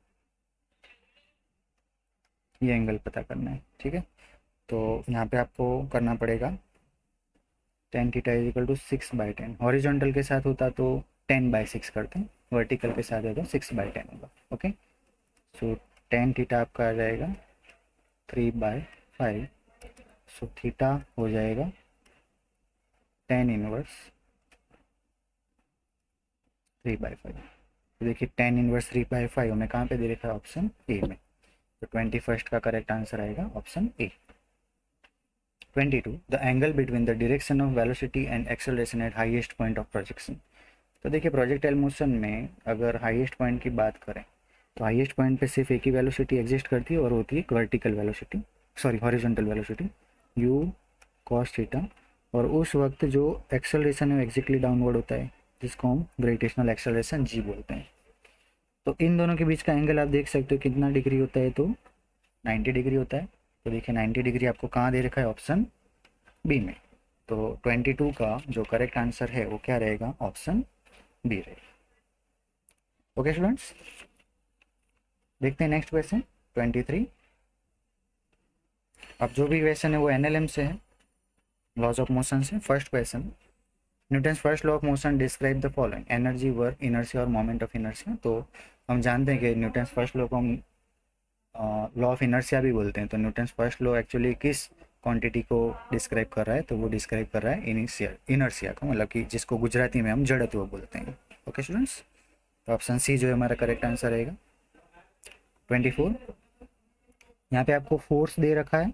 ये एंगल पता करना है। ठीक है, तो यहाँ पे आपको करना पड़ेगा tan theta is equal to 6/10। Horizontal के साथ होता तो 10/6 करते हैं, वर्टिकल के साथ है तो 6/10 होगा। ओके, सो टेन थीटा आपका आ जाएगा 3/5। सो थीटा हो जाएगा tan इनवर्स 3/5। तो देखिए tan इनवर्स 3/5 हमें कहाँ पे दे रखा है, ऑप्शन ए में। तो 21 का करेक्ट आंसर आएगा option A. 22, the angle between the direction of velocity and acceleration at highest point of projection. तो देखिए प्रोजेक्टाइल मोशन में अगर हाईएस्ट पॉइंट की बात करें तो हाईएस्ट पॉइंट पे सिर्फ एक ही वेलोसिटी एग्जिस्ट करती है और होती है vertical velocity, sorry horizontal velocity, u cos theta. और उस वक्त जो एक्सेलरेशन है वो एग्जैक्टली डाउनवर्ड होता है, जिसको हम ग्रेविटेशनल एक्सेलरेशन g बोलते हैं। तो इन दोनों के बीच का एंगल आप देख सकते हो कितना डिग्री होता है, तो 90 डिग्री होता है। तो देखिए 90 डिग्री आपको कहाँ दे रखा है, ऑप्शन बी में। तो 22 का जो करेक्ट आंसर है वो क्या रहेगा, ऑप्शन बी रहेगा। ओके स्टूडेंट्स, देखते हैं नेक्स्ट क्वेश्चन 23। अब जो भी क्वेश्चन है वो एनएलएम से है, लॉज ऑफ मोशन से। First question, Newton's first law of motion describe the following, energy, work, inertia और मोमेंट ऑफ इनर्शिया। तो हम जानते हैं कि न्यूटन्स फर्स्ट लॉ को हम लॉ ऑफ इनर्शिया भी बोलते हैं। तो न्यूटन्स फर्स्ट लॉ एक्चुअली किस क्वांटिटी को डिस्क्राइब कर रहा है, तो वो डिस्क्राइब कर रहा है इनर्शिया को, मतलब कि जिसको गुजराती में हम जड़त्व बोलते हैं। ओके स्टूडेंट्स, तो ऑप्शन सी जो है हमारा करेक्ट आंसर रहेगा। 24, यहाँ पे आपको फोर्स दे रखा है,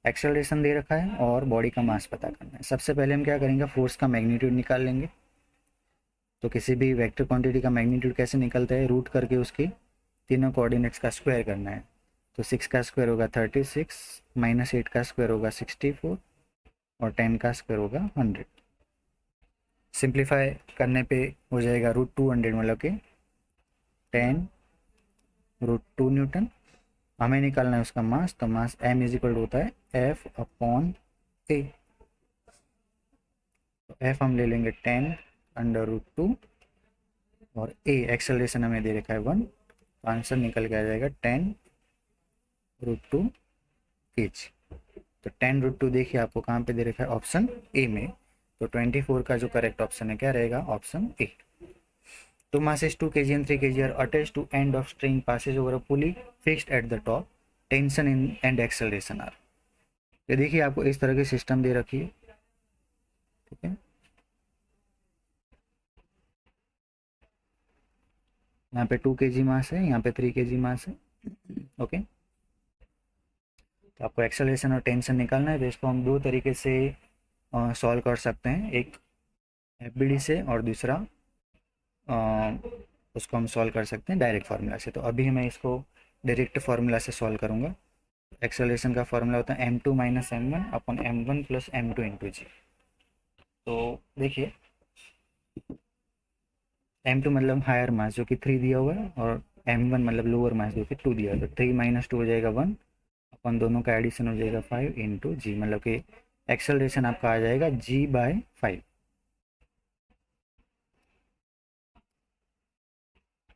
एक्सेलरेशन दे रखा है और बॉडी का मास पता करना है। सबसे पहले हम क्या करेंगे, फोर्स का मैग्नीट्यूड निकाल लेंगे। तो किसी भी वेक्टर क्वांटिटी का मैग्नीट्यूड कैसे निकलता है, रूट करके उसकी तीनों कोऑर्डिनेट्स का स्क्वायर करना है। तो 6 का स्क्वायर होगा 36, -8 का स्क्वायर होगा 64 और 10 का स्क्वायर होगा 100। सिंप्लीफाई करने पे हो जाएगा √200, मतलब कि 10√2 न्यूटन। हमें निकालना है उसका मास, तो मास m इज इक्वल होता है F/A। तो F हम ले लेंगे 10√2 और A एक्सेलरेशन हमें दे रखा है 1, तो आंसर निकल के आ जाएगा 10√2 kg। तो 10√2 देखिए आपको कहाँ पे दे रखा है, ऑप्शन ए में। तो 24 का जो करेक्ट ऑप्शन है क्या रहेगा, ऑप्शन ए। तो masses 2 kg and 3 kg are attached to end of string passes over a pulley fixed at the top. Tension in and acceleration are। ये देखिए आपको इस तरह की सिस्टम दे रखी है, ठीक है। यहाँ पे 2 kg मास है, यहाँ पे 3 kg मास है। ओके, तो आपको एक्सेलरेशन और टेंशन निकालना है। तो इसको हम दो तरीके से सॉल्व कर सकते हैं, एक एफबीडी से और दूसरा उसको हम सॉल्व कर सकते हैं डायरेक्ट फार्मूला से। तो अभी मैं इसको डायरेक्ट फार्मूला से सॉल्व करूँगा। एक्सेलरेशन का फार्मूला होता है m2 - m1 अपन m1 + m2 इंटू जी। तो देखिए m2 मतलब हायर मास जो कि 3 दिया हुआ है, और m1 मतलब लोअर मास जो कि 2 दिया हुआ है। तो 3 - 2 हो जाएगा 1, अपन दोनों का एडिशन हो जाएगा 5 इंटू जी, मतलब कि एक्सेलरेशन आपका आ जाएगा g/5।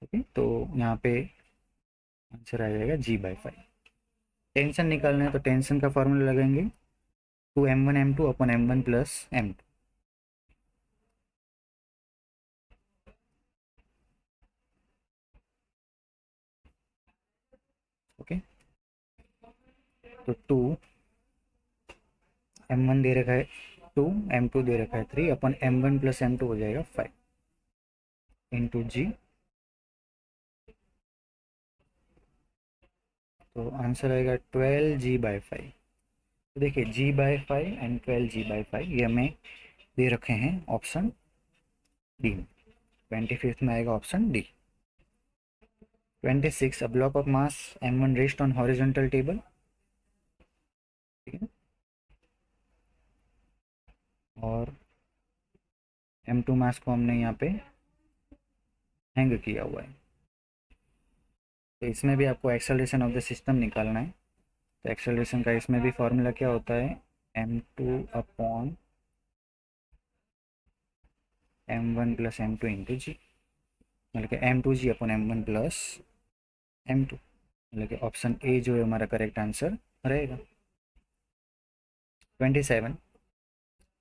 ओके, तो यहाँ पे आंसर आ जाएगा g/5। टेंशन निकालना है तो टेंशन का फॉर्मूला लगाएंगे 2m1m2 अपन m1 + m2। ओके, तो 2m1 दे रखा है 2, m2 दे रखा है 3 अपन m1 + m2 हो जाएगा 5 इंटू जी। तो आंसर आएगा 12g/5। तो देखिए g/5 एंड 12g/5 ये हमें दे रखे हैं ऑप्शन डी में। 25th में आएगा option D. 26, a block of mass m1 rest on horizontal table, ठीक है, और m2 मास को हमने यहाँ पे हैंग किया हुआ है। तो इसमें भी आपको एक्सेलरेशन ऑफ द सिस्टम निकालना है। तो एक्सेलरेशन का इसमें भी फॉर्मूला क्या होता है, m2/m1 + m2 इंटू जी, मतलब कि m2g/m1 + m2, मतलब कि ऑप्शन ए जो है हमारा करेक्ट आंसर रहेगा। 27,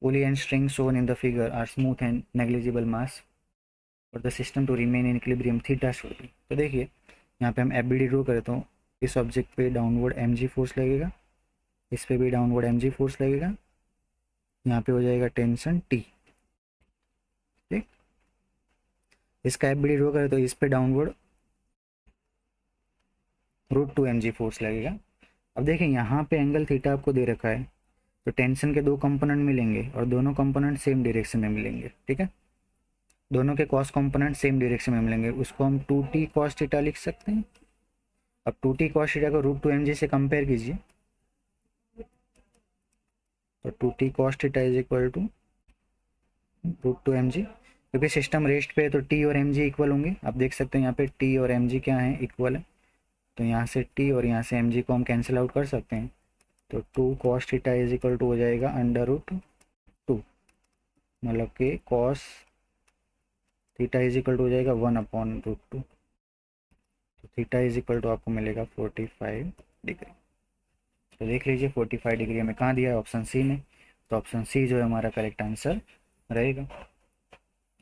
pulley and string shown in the figure are smooth and negligible mass for the system to remain in equilibrium theta should be। तो देखिए यहाँ पे हम एफ बी डी ड्रो करें तो इस ऑब्जेक्ट पे डाउनवर्ड एम जी फोर्स लगेगा, इस पे भी डाउनवर्ड एम जी फोर्स लगेगा, यहाँ पे हो जाएगा टेंशन टी, ठीक। इसका एफ बी डी ड्रो करें तो इस पे डाउनवर्ड √2 mg फोर्स लगेगा। अब देखिए यहाँ पे एंगल थीटा आपको दे रखा है, तो टेंशन के दो कंपोनेंट मिलेंगे और दोनों कंपोनेंट सेम डायरेक्शन में मिलेंगे, ठीक है। दोनों के कॉस कंपोनेंट सेम डायरेक्शन में मिलेंगे, उसको हम 2t cos थीटा लिख सकते हैं। अब 2t cos थीटा को √2 mg से कंपेयर कीजिए, तो 2t cos theta is equal to √2 mg। क्योंकि सिस्टम रेस्ट पे है तो t और mg इक्वल होंगे। आप देख सकते हैं यहाँ पे t और mg क्या है, इक्वल है। तो यहाँ से t और यहाँ से mg को हम कैंसिल आउट कर सकते हैं। तो 2 cos theta is equal to हो जाएगा √2, मतलब कि cos theta is equal to हो जाएगा 1/√2। तो थीटा इज इक्वल टू आपको मिलेगा 45 डिग्री। तो देख लीजिए 45 डिग्री हमें कहाँ दिया है, ऑप्शन सी में। तो ऑप्शन सी जो है हमारा करेक्ट आंसर रहेगा।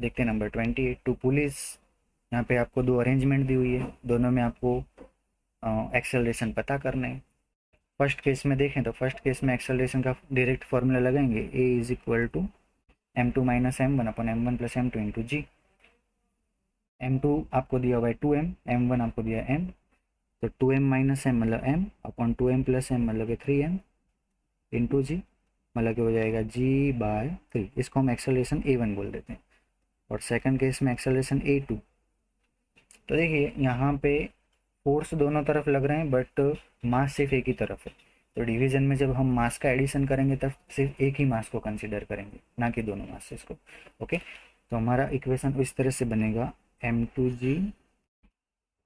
देखते हैं नंबर 28, टू पुलिस। यहाँ पे आपको दो अरेंजमेंट दी हुई है, दोनों में आपको एक्सेलरेशन पता करना है। फर्स्ट केस में देखें तो फर्स्ट केस में एक्सेलरेशन का डायरेक्ट फॉर्मूला लगाएंगे, a is equal to m2 minus m1 upon m1 plus m2 into ji. m2 आपको दिया हुआ है 2m, m1 आपको दिया है m, तो 2m माइनस m मतलब m upon 2m plus m मतलब कि 3m इंटू जी, मतलब कि हो जाएगा g/3। इसको हम एक्सेलरेशन a1 बोल देते हैं। और सेकंड केस में एक्सेलरेशन a2। तो देखिए यहाँ पे फोर्स दोनों तरफ लग रहे हैं बट मास सिर्फ एक ही तरफ है। तो डिवीजन में जब हम मास का एडिशन करेंगे तब सिर्फ एक ही मास को कंसीडर करेंगे, ना कि दोनों मासेस को। ओके, तो हमारा इक्वेशन इस तरह से बनेगा m2g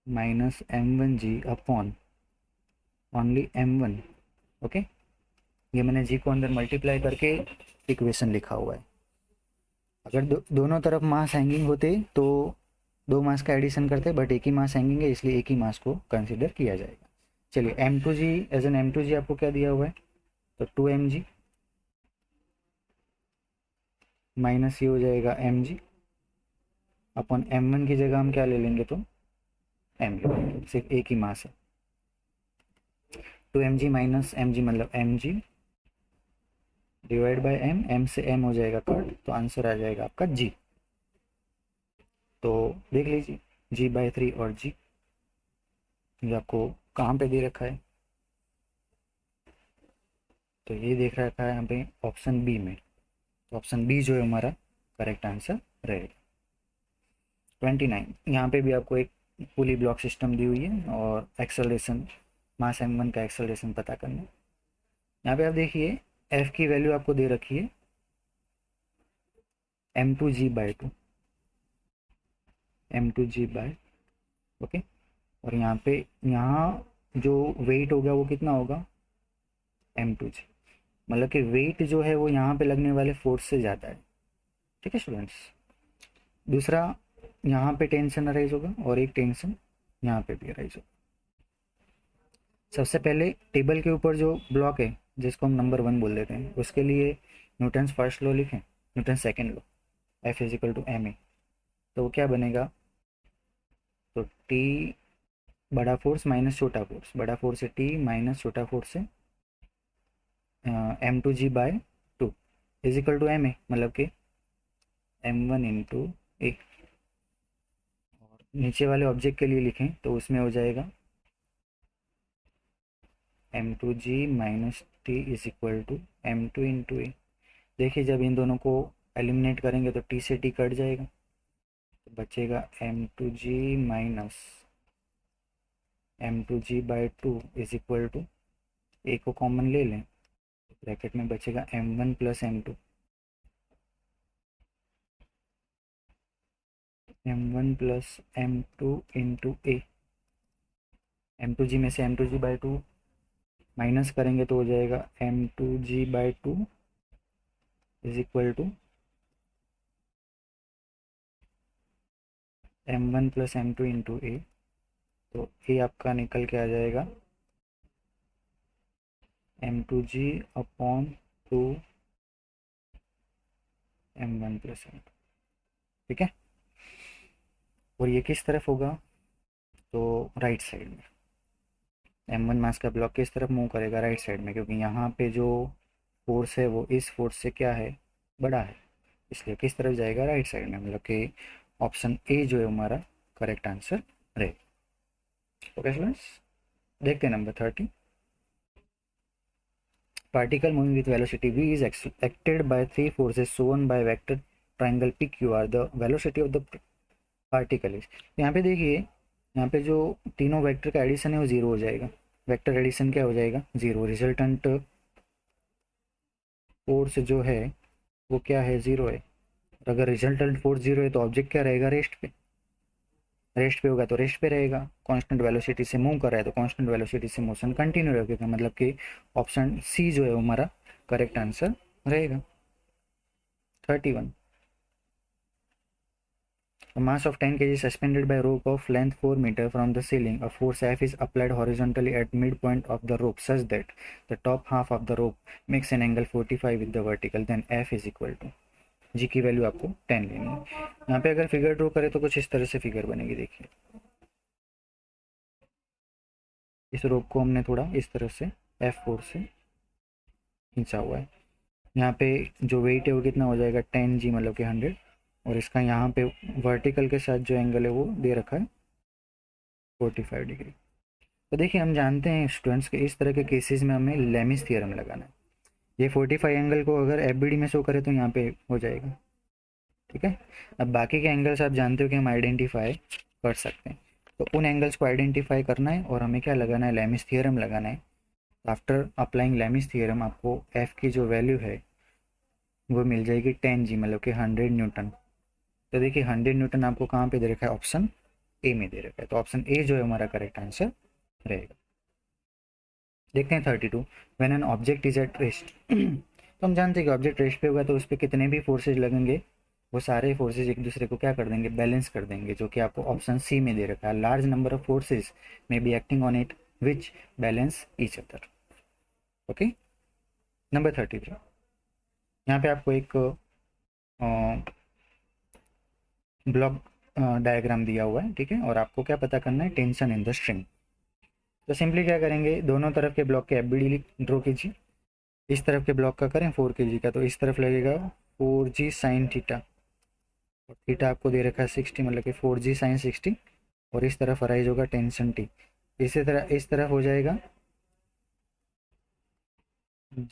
minus m1g upon only m1। Okay, ये मैंने g को अंदर मल्टीप्लाई करके इक्वेशन लिखा हुआ है। अगर दोनों तरफ मास हैंगिंग होते तो दो मास का एडिशन करते, बट एक ही मास हैंगिंग है इसलिए एक ही मास को कंसिडर किया जाएगा। चलिए m2g एज एन m2g आपको क्या दिया हुआ है, तो 2mg माइनस ये हो जाएगा mg अपॉन m1 की जगह हम क्या ले लेंगे, तो m ले लेंगे, सिर्फ एक ही मास है। 2mg माइनस mg मतलब mg डिवाइड बाय m से m हो जाएगा कट, तो आंसर आ जाएगा आपका g। तो देख लीजिए g/3 और g, ये आपको कहाँ पे दे रखा है, तो ये देख रखा है यहाँ पे ऑप्शन बी में। तो ऑप्शन बी जो है हमारा करेक्ट आंसर रहेगा। 29, यहाँ पे भी आपको एक पुली ब्लॉक सिस्टम दी हुई है और एक्सेलरेशन मास m1 का एक्सेलरेशन पता करना है। यहाँ पे आप देखिए f की वैल्यू आपको दे रखी है m2g/2, m2g/, ओके। और यहाँ पे यहाँ जो वेट होगा वो कितना होगा, m2g, मतलब कि वेट जो है वो यहाँ पे लगने वाले फोर्स से ज़्यादा है। ठीक है स्टूडेंट्स, दूसरा यहाँ पे टेंशन अराइज होगा और एक टेंशन यहाँ पे भी अराइज होगा। सबसे पहले टेबल के ऊपर जो ब्लॉक है जिसको हम नंबर 1 बोल देते हैं, उसके लिए न्यूटन्स फर्स्ट लॉ लिखें, Newton second law, F is equal to ma। तो वो क्या बनेगा, तो T बड़ा फोर्स माइनस छोटा फोर्स, बड़ा फोर्स है T माइनस छोटा फोर्स है m2g/2 is equal to ma, मतलब कि m1 इंटू ए। और नीचे वाले ऑब्जेक्ट के लिए लिखें तो उसमें हो जाएगा m2g minus T is equal to m2 into a. देखिए जब इन दोनों को एलिमिनेट करेंगे तो t से t कट जाएगा, तो बचेगा m2g minus m2g/2 is equal to, a को कॉमन ले लें, ब्रैकेट में बचेगा m1 plus m2, m1 plus m2 into ए। m2g में से m2g/2 माइनस करेंगे तो हो जाएगा m2g/2 is equal to m1 plus m2 into a. तो ए आपका निकल के आ जाएगा m2g upon 2 m1 plus m2। ठीक है, और ये किस तरफ होगा, तो राइट साइड में। m1 मास का ब्लॉक किस तरफ मूव करेगा, राइट साइड में, क्योंकि यहाँ पे जो फोर्स है वो इस फोर्स से क्या है, बड़ा है, इसलिए किस तरफ जाएगा, राइट साइड में, मतलब कि ऑप्शन ए जो है हमारा करेक्ट आंसर रहेगा। ओके स्टूडेंट्स, देखते हैं number 30। Particle moving with velocity v is acted by three forces shown by vector triangle PQR. The velocity of the particle is, यहाँ पे देखिए, यहाँ पे जो तीनों वेक्टर का एडिशन है वो जीरो हो जाएगा। वेक्टर एडिशन क्या हो जाएगा, जीरो। रिजल्टेंट फोर्स जो है वो क्या है, जीरो है। अगर रिजल्टेंट फोर्स जीरो है तो ऑब्जेक्ट क्या रहेगा, रेस्ट पे, रेस्ट पे होगा तो रेस्ट पे रहेगा, कांस्टेंट वेलोसिटी से मूव कर रहा है तो कांस्टेंट वेलोसिटी से मोशन कंटिन्यू रखेगा, मतलब कि ऑप्शन सी जो है वो हमारा करेक्ट आंसर रहेगा। 31, a mass of 10 kg suspended by rope of length 4 meter from the ceiling. A force F is applied horizontally at midpoint of the rope such that the top half of the rope makes an angle 45 with the vertical. Then F is equal to, जी की वैल्यू आपको 10 लेनी है। यहाँ पे अगर फिगर ड्रॉ करें तो कुछ इस तरह से फिगर बनेगी, देखिए इस रोप को हमने थोड़ा इस तरह से F4 से खींचा हुआ है। यहाँ पे जो वेट है वो कितना हो जाएगा 10 g, मतलब कि 100, और इसका यहाँ पे वर्टिकल के साथ जो एंगल है वो दे रखा है 45 डिग्री। तो देखिए हम जानते हैं स्टूडेंट्स के इस तरह के केसेस में हमें लेमिस थ्योरम लगाना है। ये 45 एंगल को अगर एफबीडी में शो करें तो यहाँ पे हो जाएगा, ठीक है। अब बाकी के एंगल्स आप जानते हो कि हम आइडेंटिफाई कर सकते हैं, तो उन एंगल्स को आइडेंटिफाई करना है और हमें क्या लगाना है, लेमिस थ्योरम लगाना है। आफ्टर अप्लाइंग लेमिस थ्योरम आपको एफ की जो वैल्यू है वो मिल जाएगी 10 g, मतलब कि 100 न्यूटन। तो देखिए 100 न्यूटन आपको कहाँ पे दे रखा है, ऑप्शन ए में दे रखा है, तो ऑप्शन ए जो है हमारा करेक्ट आंसर रहेगा। देखते हैं 32, when an object is at rest. तो हम जानते हैं कि ऑब्जेक्ट रेस्ट पे होगा तो उस पर कितने भी फोर्सेज लगेंगे वो सारे फोर्सेज एक दूसरे को क्या कर देंगे, बैलेंस कर देंगे, जो कि आपको ऑप्शन सी में दे रखा है। Large number of forces may be acting on it which balance each other. Okay, number 33, यहाँ पे आपको एक ब्लॉक डायग्राम दिया हुआ है, ठीक है, और आपको क्या पता करना है, टेंशन इन द स्ट्रिंग। तो सिंपली क्या करेंगे, दोनों तरफ के ब्लॉक के एफबीडी ड्रॉ कीजिए। इस तरफ के ब्लॉक का करें 4 kg का, तो इस तरफ लगेगा 4g साइन थीटा, और थीटा आपको दे रखा है 60, मतलब कि 4g साइन 60, और इस तरफ अराइज होगा टेंशन टी। इसी तरह इस तरफ हो जाएगा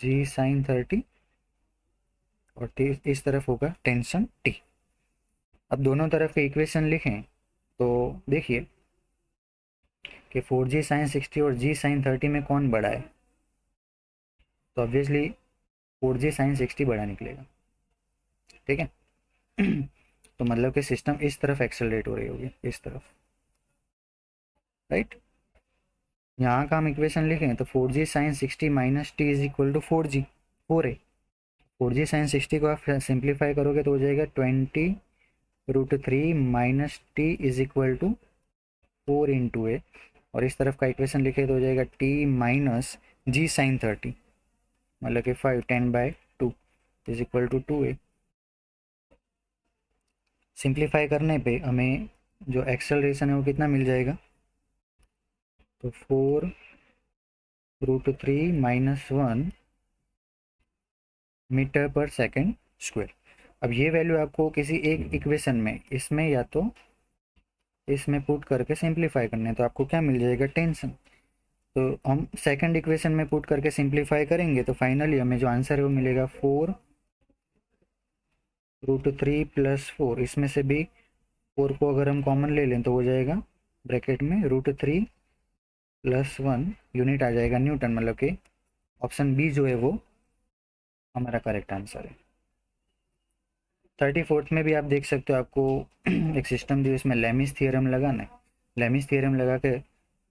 g साइन 30, और इस तरफ होगा टेंशन टी। अब दोनों तरफ के इक्वेशन लिखें तो देखिए कि 4g साइन 60 और g साइन 30 में कौन बड़ा है, तो ऑब्वियसली 4g साइन 60 बड़ा निकलेगा, ठीक है। तो मतलब कि सिस्टम इस तरफ एक्सेलरेट हो रही होगी, इस तरफ, राइट। यहाँ का हम इक्वेशन लिखें तो 4g sine 60 minus T is equal to 4g, 4 है। 4g साइन 60 को आप सिंप्लीफाई करोगे तो हो जाएगा 20√3 minus T is equal to 4 into a, और इस तरफ का इक्वेशन लिखे तो हो जाएगा टी माइनस जी साइन 30, मतलब कि 5 10/2 is equal to 2a। Simplify करने पे हमें जो एक्सेलरेशन है वो कितना मिल जाएगा, तो 4√3 minus 1 metre per second square. अब ये वैल्यू आपको किसी एक इक्वेशन में, इसमें या तो इसमें पुट करके सिंप्लीफाई करने, तो आपको क्या मिल जाएगा, टेंशन। तो हम सेकंड इक्वेशन में पुट करके सिंप्लीफाई करेंगे तो फाइनली हमें जो आंसर है वो मिलेगा 4√3 प्लस 4, इसमें से भी 4 को अगर हम कॉमन ले लें तो हो जाएगा ब्रैकेट में √3 प्लस 1, यूनिट आ जाएगा न्यूटन, मतलब कि ऑप्शन बी जो है वो हमारा करेक्ट आंसर है। 34 में भी आप देख सकते हो, आपको एक सिस्टम दी इसमें लेमिस थियरम लगाना है। लेमिस थियरम लगा के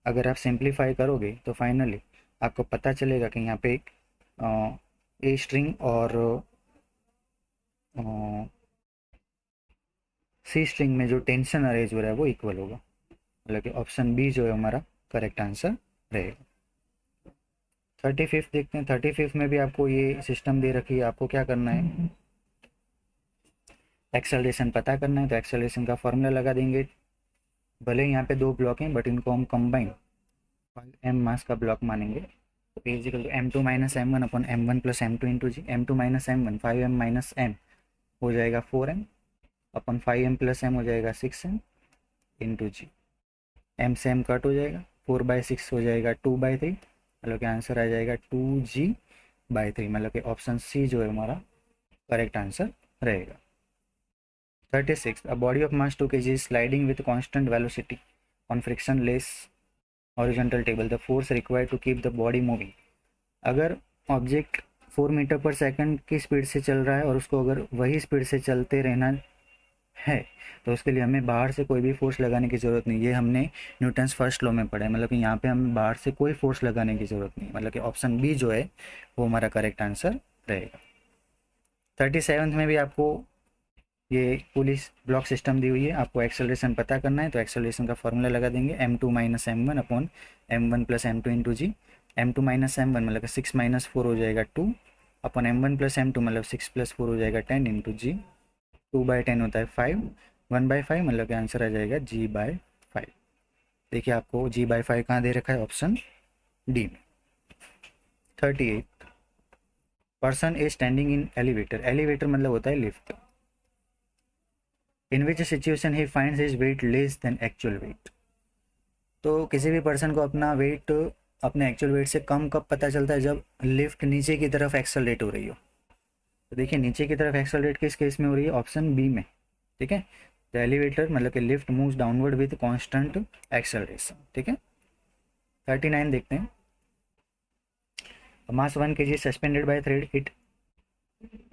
अगर आप सिंप्लीफाई करोगे तो फाइनली आपको पता चलेगा कि यहाँ पे ए स्ट्रिंग और सी स्ट्रिंग में जो टेंशन अरेंज हो रहा है वो इक्वल होगा, मतलब कि ऑप्शन बी जो है हमारा करेक्ट आंसर रहेगा। 35 देखते हैं। 35 में भी आपको ये सिस्टम दे रखी है, आपको क्या करना है, एक्सेलरेशन पता करना है। तो एक्सेलरेशन का फॉर्मूला लगा देंगे, भले यहाँ पे दो ब्लॉक हैं बट इनको हम कंबाइन m मास का ब्लॉक मानेंगे। तो is equal to m2 minus m1 upon m1 plus m2 into ji. m2 minus m1 5m minus m हो जाएगा 4m, अपन 5m प्लस m हो जाएगा 6m इंटू जी। m से m कट हो जाएगा, 4/6 हो जाएगा 2/3, मतलब कि आंसर आ जाएगा 2g/3, मतलब कि ऑप्शन सी जो है हमारा करेक्ट आंसर रहेगा। 36, a body of mass 2 kg is sliding with constant velocity on frictionless horizontal table. The force required to keep the body moving. अगर ऑब्जेक्ट 4 मीटर पर सेकंड की स्पीड से चल रहा है और उसको अगर वही स्पीड से चलते रहना है, तो उसके लिए हमें बाहर से कोई भी फोर्स लगाने की ज़रूरत नहीं। ये हमने न्यूटन्स फर्स्ट लॉ में पढ़ा है, मतलब कि यहाँ पे हमें बाहर से कोई फोर्स लगाने की ज़रूरत नहीं, मतलब कि ऑप्शन बी जो है वो हमारा करेक्ट आंसर रहेगा। 37th में भी आपको ये पुलिस ब्लॉक सिस्टम दी हुई है, आपको एक्सेलरेशन पता करना है, तो एक्सेलरेशन का फॉर्मूला लगा देंगे m2 minus m one upon m1 plus m2 into जी। m2 माइनस एम वन मतलब 6 माइनस 4 हो जाएगा 2 अपॉन m1 प्लस m2 मतलब 6 प्लस 4 हो जाएगा 10 इंटू जी। 2/10 होता है 5, 1/5 मतलब कि आंसर आ जाएगा g/5। देखिए आपको g/5 कहाँ दे रखा है, ऑप्शन डी में। 38 person is standing in elevator, elevator मतलब होता है lift, in which situation he finds his weight less than actual wait. तो किसी भी पर्सन को अपना वेट अपने एक्चुअल वेट से कम कब पता चलता है, जब लिफ्ट नीचे की तरफ एक्सेलरेट हो रही हो। तो देखिए नीचे की तरफ एक्सेलरेट किस केस में हो रही है, ऑप्शन बी में, ठीक है। द एलिवेटर मतलब कि lift moves downward with constant acceleration, ठीक है। 39 देखते हैं। मास 1 kg suspended bye thread, it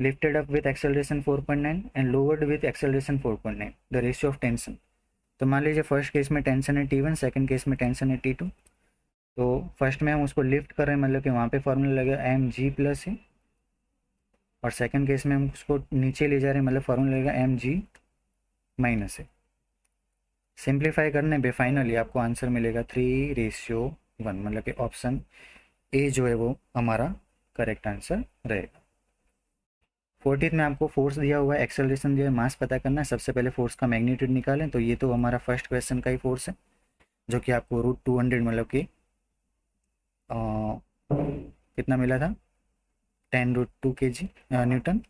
lifted up with acceleration 4.9 and lowered with acceleration 4.9, the ratio of tension। तो मान लीजिए फर्स्ट केस में टेंशन है T1, सेकंड केस में टेंशन है T2। तो फर्स्ट में हम उसको लिफ्ट कर रहे हैं, मतलब कि वहाँ पे फॉर्मूला लगेगा एम जी प्लस है, और सेकंड केस में हम उसको नीचे ले जा रहे हैं, मतलब फॉर्मूला लगेगा एम जी माइनस है। सिंप्लीफाई करने पे फाइनली आपको आंसर मिलेगा 3:1, मतलब कि ऑप्शन ए जो है वो हमारा करेक्ट आंसर रहेगा। 40th में आपको फोर्स दिया हुआ है, एक्सेलरेशन दिया है, मास पता करना है। सबसे पहले फोर्स का मैग्नीट्यूड निकालें, तो ये तो हमारा फर्स्ट क्वेश्चन का ही फोर्स है, जो कि आपको √200 मतलब कि कितना मिला था, 10√2 kg न्यूटन।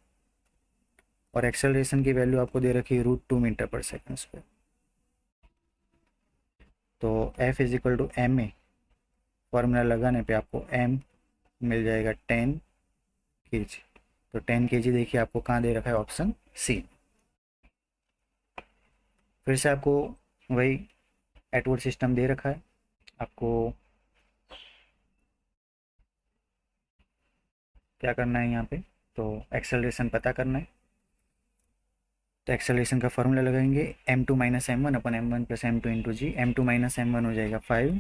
और एक्सेलरेशन की वैल्यू आपको दे रखी है √2 मीटर पर सेकंड स्क्वायर। तो F is equal to M A, formula लगाने पे आपको m मिल जाएगा 10 kg। तो 10 kg देखिए आपको कहाँ दे रखा है, ऑप्शन सी। फिर से आपको वही एटवुड सिस्टम दे रखा है, आपको क्या करना है यहाँ पे, तो एक्सेलरेशन पता करना है। तो एक्सेलरेशन का फॉर्मूला लगाएंगे m2 minus m one upon m1 plus m2 into जी। m2 माइनस m1 हो जाएगा 5,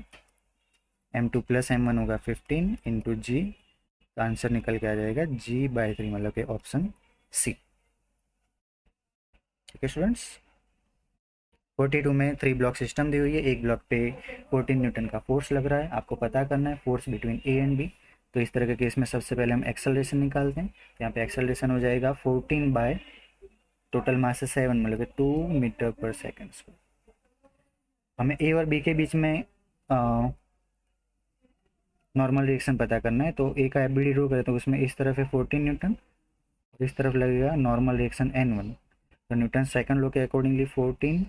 m2 प्लस m1 होगा 15 इंटू जी। तो आंसर निकल के आ जाएगा g/3, मतलब कि ऑप्शन सी। ठीक है स्टूडेंट्स। 42 में 3 ब्लॉक सिस्टम दी हुई है, एक ब्लॉक पे 14 न्यूटन का फोर्स लग रहा है, आपको पता करना है force between A and B. तो इस तरह के केस में सबसे पहले हम एक्सेलरेशन निकालते हैं। यहाँ पे एक्सेलरेशन हो जाएगा 14 बाय टोटल मास है 7, मतलब कि 2 मीटर पर सेकेंड स्क्वायर। हमें ए और बी के बीच में नॉर्मल रिएक्शन पता करना है, तो ए का एफ बी डी ड्रो करें, तो उसमें इस तरफ है 14 न्यूटन, इस तरफ लगेगा नॉर्मल रिएक्शन N1। तो न्यूटन सेकंड लॉ के accordingly 14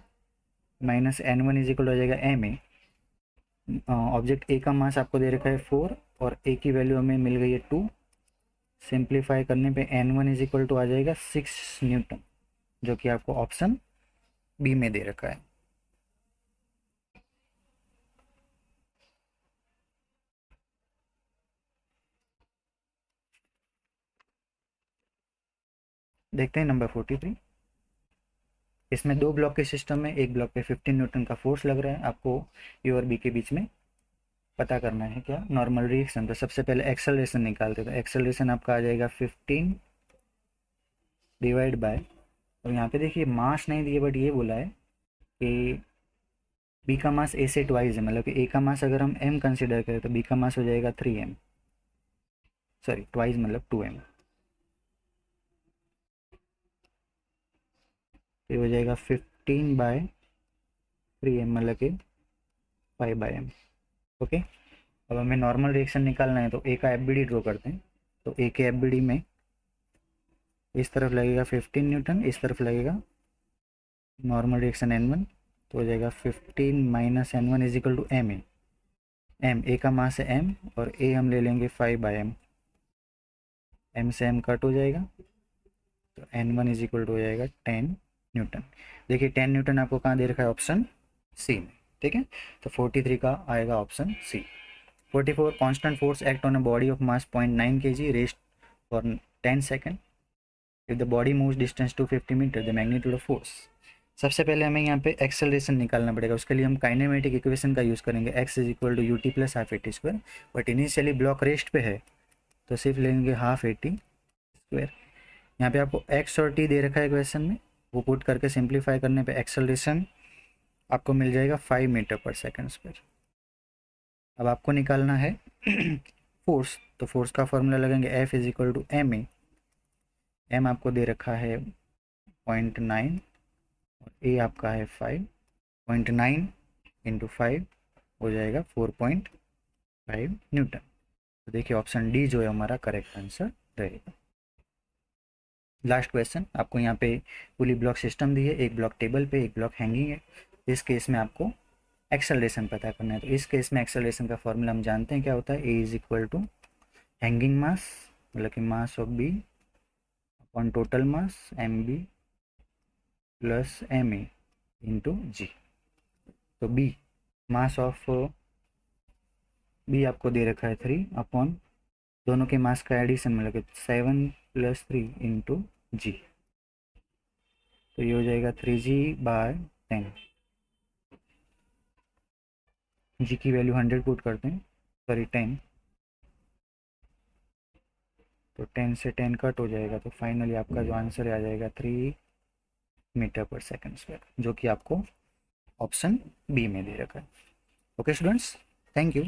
minus N1 is equal हो जाएगा एम ए। ऑब्जेक्ट ए का मास आपको दे रखा है 4 और ए की वैल्यू हमें मिल गई है 2। सिंप्लीफाई करने पे N1 इज इक्वल टू आ जाएगा 6 न्यूटन, जो कि आपको ऑप्शन बी में दे रखा है। देखते हैं नंबर 43। इसमें 2 ब्लॉक के सिस्टम में एक ब्लॉक पे 15 न्यूटन का फोर्स लग रहा है, आपको ए और बी के बीच में पता करना है क्या, नॉर्मल रिएक्शन। तो सबसे पहले एक्सेलरेशन निकालते, तो एक्सेलरेशन आपका आ जाएगा 15 डिवाइड बाय, और यहाँ पे देखिए मास नहीं दिए, बट ये बोला है कि बी का मास ए से ट्वाइस है, मतलब कि ए का मास अगर हम m कंसिडर करें तो बी का मास हो जाएगा 3m, सॉरी ट्वाइस मतलब 2m। ये हो जाएगा 15/3m, मतलब कि 5/m। ओके, अब हमें नॉर्मल रिएक्शन निकालना है, तो ए का एफ ड्रॉ करते हैं। तो ए के एफ में इस तरफ लगेगा 15 न्यूटन, इस तरफ लगेगा नॉर्मल रिएक्शन N1, तो हो जाएगा 15 minus N1 is equal to M A. M A का मास है m, और ए हम ले लेंगे 5/m, m से m कट हो जाएगा, तो N1 इज इक्वल टू हो जाएगा 10 न्यूटन। देखिए 10 न्यूटन आपको कहाँ दे रखा है, ऑप्शन सी में, ठीक है। तो 43 का आएगा option C. 44 constant force act on a body of mass 0.9 kg rest for 10 second. If the body moves distance to 50 meter, the magnitude of force सबसे पहले हमें यहाँ पे एक्सेलरेशन निकालना पड़ेगा, उसके लिए हम काइनेमेटिक इक्वेशन का यूज़ करेंगे, x is equal to U T plus half A T square. But initially block rest पे है तो सिर्फ लेंगे हाफ ए टी स्क्वायर। यहाँ पे आपको x और t दे रखा है इक्वेशन में, वो पुट करके सिंप्लीफाई करने पे एक्सेलरेशन आपको मिल जाएगा 5 मीटर पर सेकेंड स्क्वायर। अब आपको निकालना है फोर्स, तो फोर्स का फॉर्मूला लगेंगे F is equal to M A. M आपको दे रखा है 0.9 और ए आपका है 5। 0.9 इंटू 5 हो जाएगा 4.5 न्यूटन। तो देखिए ऑप्शन डी जो है हमारा करेक्ट आंसर रहेगा। लास्ट क्वेश्चन, आपको यहाँ पे पुली ब्लॉक सिस्टम दी है, एक ब्लॉक टेबल पे, एक ब्लॉक हैंगिंग है। इस केस में आपको एक्सेलरेशन पता करना है। तो इस केस में एक्सेलरेशन का फॉर्मूला हम जानते हैं क्या होता है, a is equal to hanging mass मतलब कि mass of B upon total mass m B plus m A into g. तो बी मास ऑफ बी आपको दे रखा है 3 अपॉन दोनों के मास का एडिशन मतलब 7 + 3 इंटू जी। तो ये हो जाएगा 3g/10। जी की वैल्यू 100 पुट करते हैं, सॉरी 10, तो 10 से 10 कट हो जाएगा। तो फाइनली आपका जो आंसर आ जाएगा 3 मीटर पर सेकेंड स्क्वायर, जो कि आपको ऑप्शन बी में दे रखा है। Okay students, thank you.